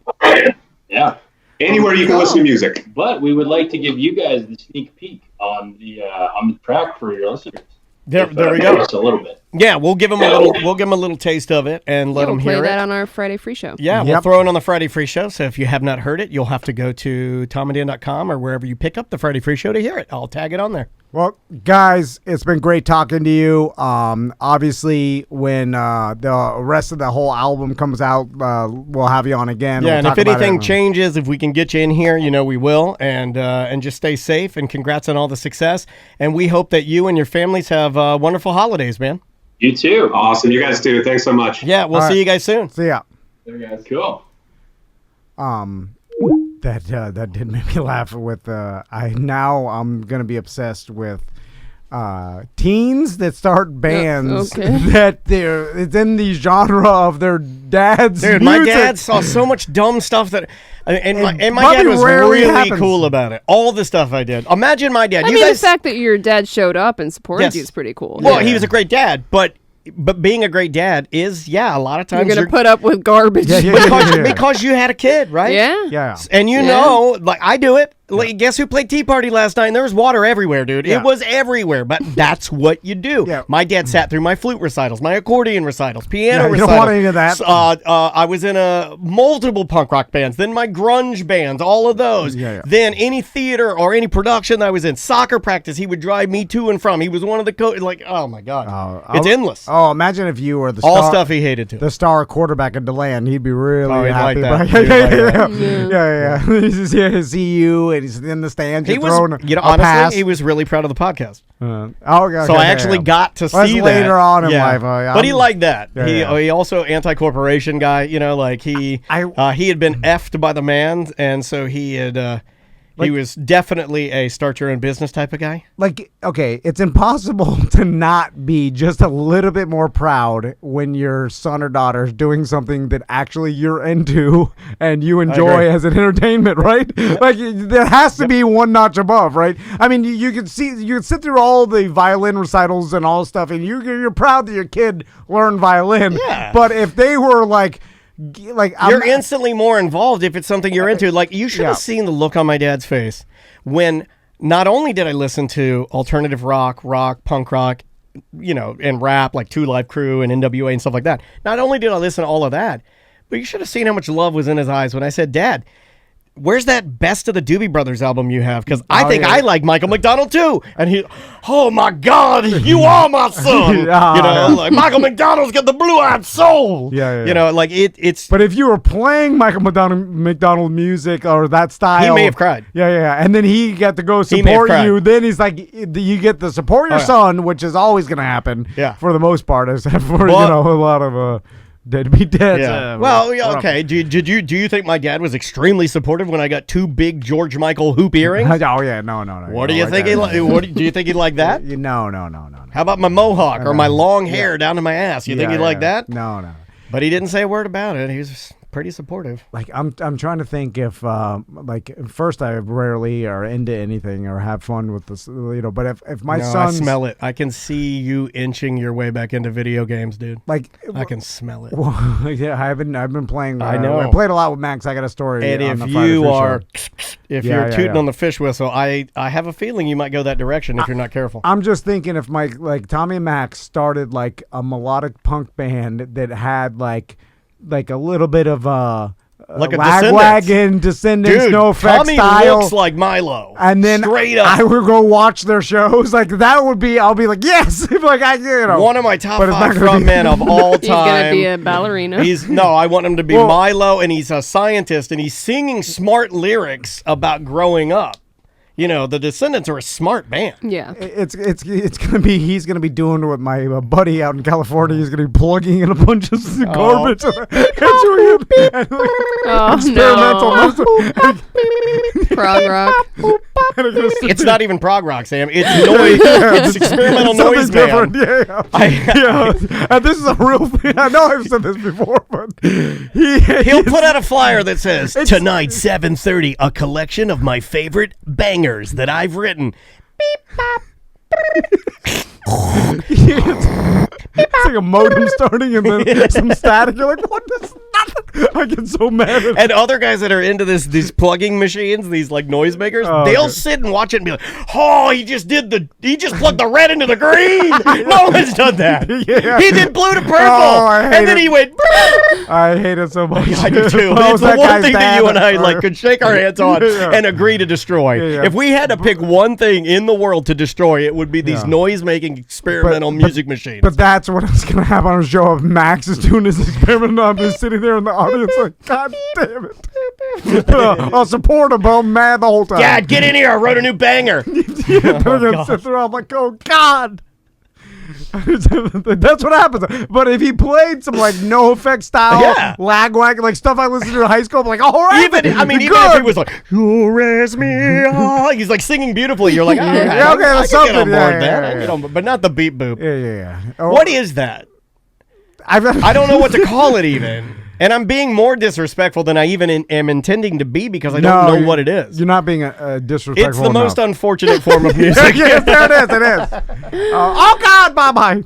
Yeah. Anywhere you can listen to music. But we would like to give you guys the sneak peek on the track for your listeners. There we go. Just a little bit. Yeah, we'll give them a little taste of it and let them hear it. We'll play that on our Friday free show. Yeah, we'll throw it on the Friday free show. So if you have not heard it, you'll have to go to tomanddan.com or wherever you pick up the Friday free show to hear it. I'll tag it on there. Well, guys, it's been great talking to you. Obviously, when the rest of the whole album comes out, we'll have you on again. Yeah, and if anything changes, if we can get you in here, we will. And just stay safe and congrats on all the success. And we hope that you and your families have wonderful holidays, man. You too. Awesome. You guys too. Thanks so much. Yeah, we'll see you guys soon. See ya. There you guys. Cool. That did make me laugh. With I'm gonna be obsessed with teens that start bands that it's in the genre of their dad's Dude, music. my dad saw so much dumb stuff that, and my dad was really cool about it. All the stuff I did. Imagine my dad. The fact that your dad showed up and supported you is pretty cool. Well, he was a great dad, but being a great dad is, a lot of times you're gonna put up with garbage because you had a kid, right? Yeah. And know, like I do it. Like, guess who played Tea Party last night? And there was water everywhere, dude. Yeah. It was everywhere, but that's what you do. Yeah. My dad sat through my flute recitals, my accordion recitals, piano recitals. You don't want any of that. I was in multiple punk rock bands, then my grunge bands, all of those. Then any theater or any production that I was in, soccer practice, he would drive me to and from. He was one of the like, oh my God. It's endless. Oh, imagine if you were the all stuff he hated too. The star quarterback in DeLand. He'd be really happy. Like that. He's just here to see you, and he's in the stand. He was, honestly, he was really proud of the podcast. So I actually got to see that later on in life. But he liked that. He also anti-corporation guy. Like he had been effed by the man, and so he had. He was definitely a start your own business type of guy. Like, okay, it's impossible to not be just a little bit more proud when your son or daughter is doing something that actually you're into and you enjoy as an entertainment, right? Like, there has to be one notch above, right? I mean, you can sit through all the violin recitals and all stuff, and you're proud that your kid learned violin. Yeah. But if they were like you're instantly more involved if it's something you're into. Like, you should have seen the look on my dad's face when not only did I listen to alternative rock, punk rock, and rap like Two Live Crew and NWA and stuff like that. Not only did I listen to all of that, but you should have seen how much love was in his eyes when I said, "Dad, where's that Best of the Doobie Brothers album you have? Because I think I like Michael McDonald too." And he, "Oh my God, you are my son." Like Michael McDonald's got the blue-eyed soul. Like it's. But if you were playing Michael McDonald music or that style, he may have cried. And then he got to go support you. Then he's like, you get to support your son, which is always going to happen. For the most part, except for a lot of. Deadbeat dads. Yeah. Okay. Do you think my dad was extremely supportive when I got 2 big George Michael hoop earrings? Oh yeah, no. What do you think do you think he'd like that? No. How about my mohawk or my long hair down to my ass? You think he'd like that? No. But he didn't say a word about it. He was pretty supportive. Like I'm trying to think if first I rarely are into anything or have fun with this, but if my son, I smell it. I can see you inching your way back into video games, dude. Like I can smell it. Well, I've been playing. I know. I played a lot with Max. I got a story. And on you're tooting on the fish whistle, I have a feeling you might go that direction if you're not careful. I'm just thinking if Tommy and Max started like a melodic punk band that had like a little bit of like a Lagwagon, Descendants, dude, No Effects Tommy style. Looks like Milo. And then straight up, I would go watch their shows. Like that would be, I'll be like, yes, like one of my top 5 frontmen of all time. He's gonna be a ballerina. I want him to be Milo, and he's a scientist, and he's singing smart lyrics about growing up. The Descendants are a smart band. Yeah. It's gonna be, he's gonna be doing what my buddy out in California. He's gonna be plugging in a bunch of garbage. Experimental. Prog rock. It's not even prog rock, Sam. It's noise. It's experimental noise band. And this is a real thing. I know I've said this before, but he'll put out a flyer that says, "Tonight, 7:30, a collection of my favorite bangers that I've written." Beep, bop. It's like a modem starting and then some static. You're like, what is nothing? I get so mad. And other guys that are into these plugging machines, these like noisemakers, they'll sit and watch it and be like, "Oh, he just plugged the red into the green." No one's done that. He did blue to purple, and then he went. I hate it so much. I do too. It's the one thing that you and I could shake our hands on and agree to destroy. If we had to pick one thing in the world to destroy, it would be these noise-making experimental music machines. But that's what's going to happen on a show if Max is doing his experiment. I'm just sitting there in the audience like, God damn it. I'll support him, but I'm mad the whole time. Dad, get in here. I wrote a new banger. Sit there, I'm like, oh, God. That's what happens. But if he played some like no effect style lag wag, like stuff I listened to in high school, I'm like, all right. Even if he was like, you raise me, he's like singing beautifully. You're like, okay, that's something. Get on board there. But not the beep boop. Yeah. What is that? I don't know what to call it even. And I'm being more disrespectful than I even am intending to be because I don't know what it is. You're not being disrespectful. It's the most unfortunate form of music. Yes, there it is. Oh, God, bye-bye.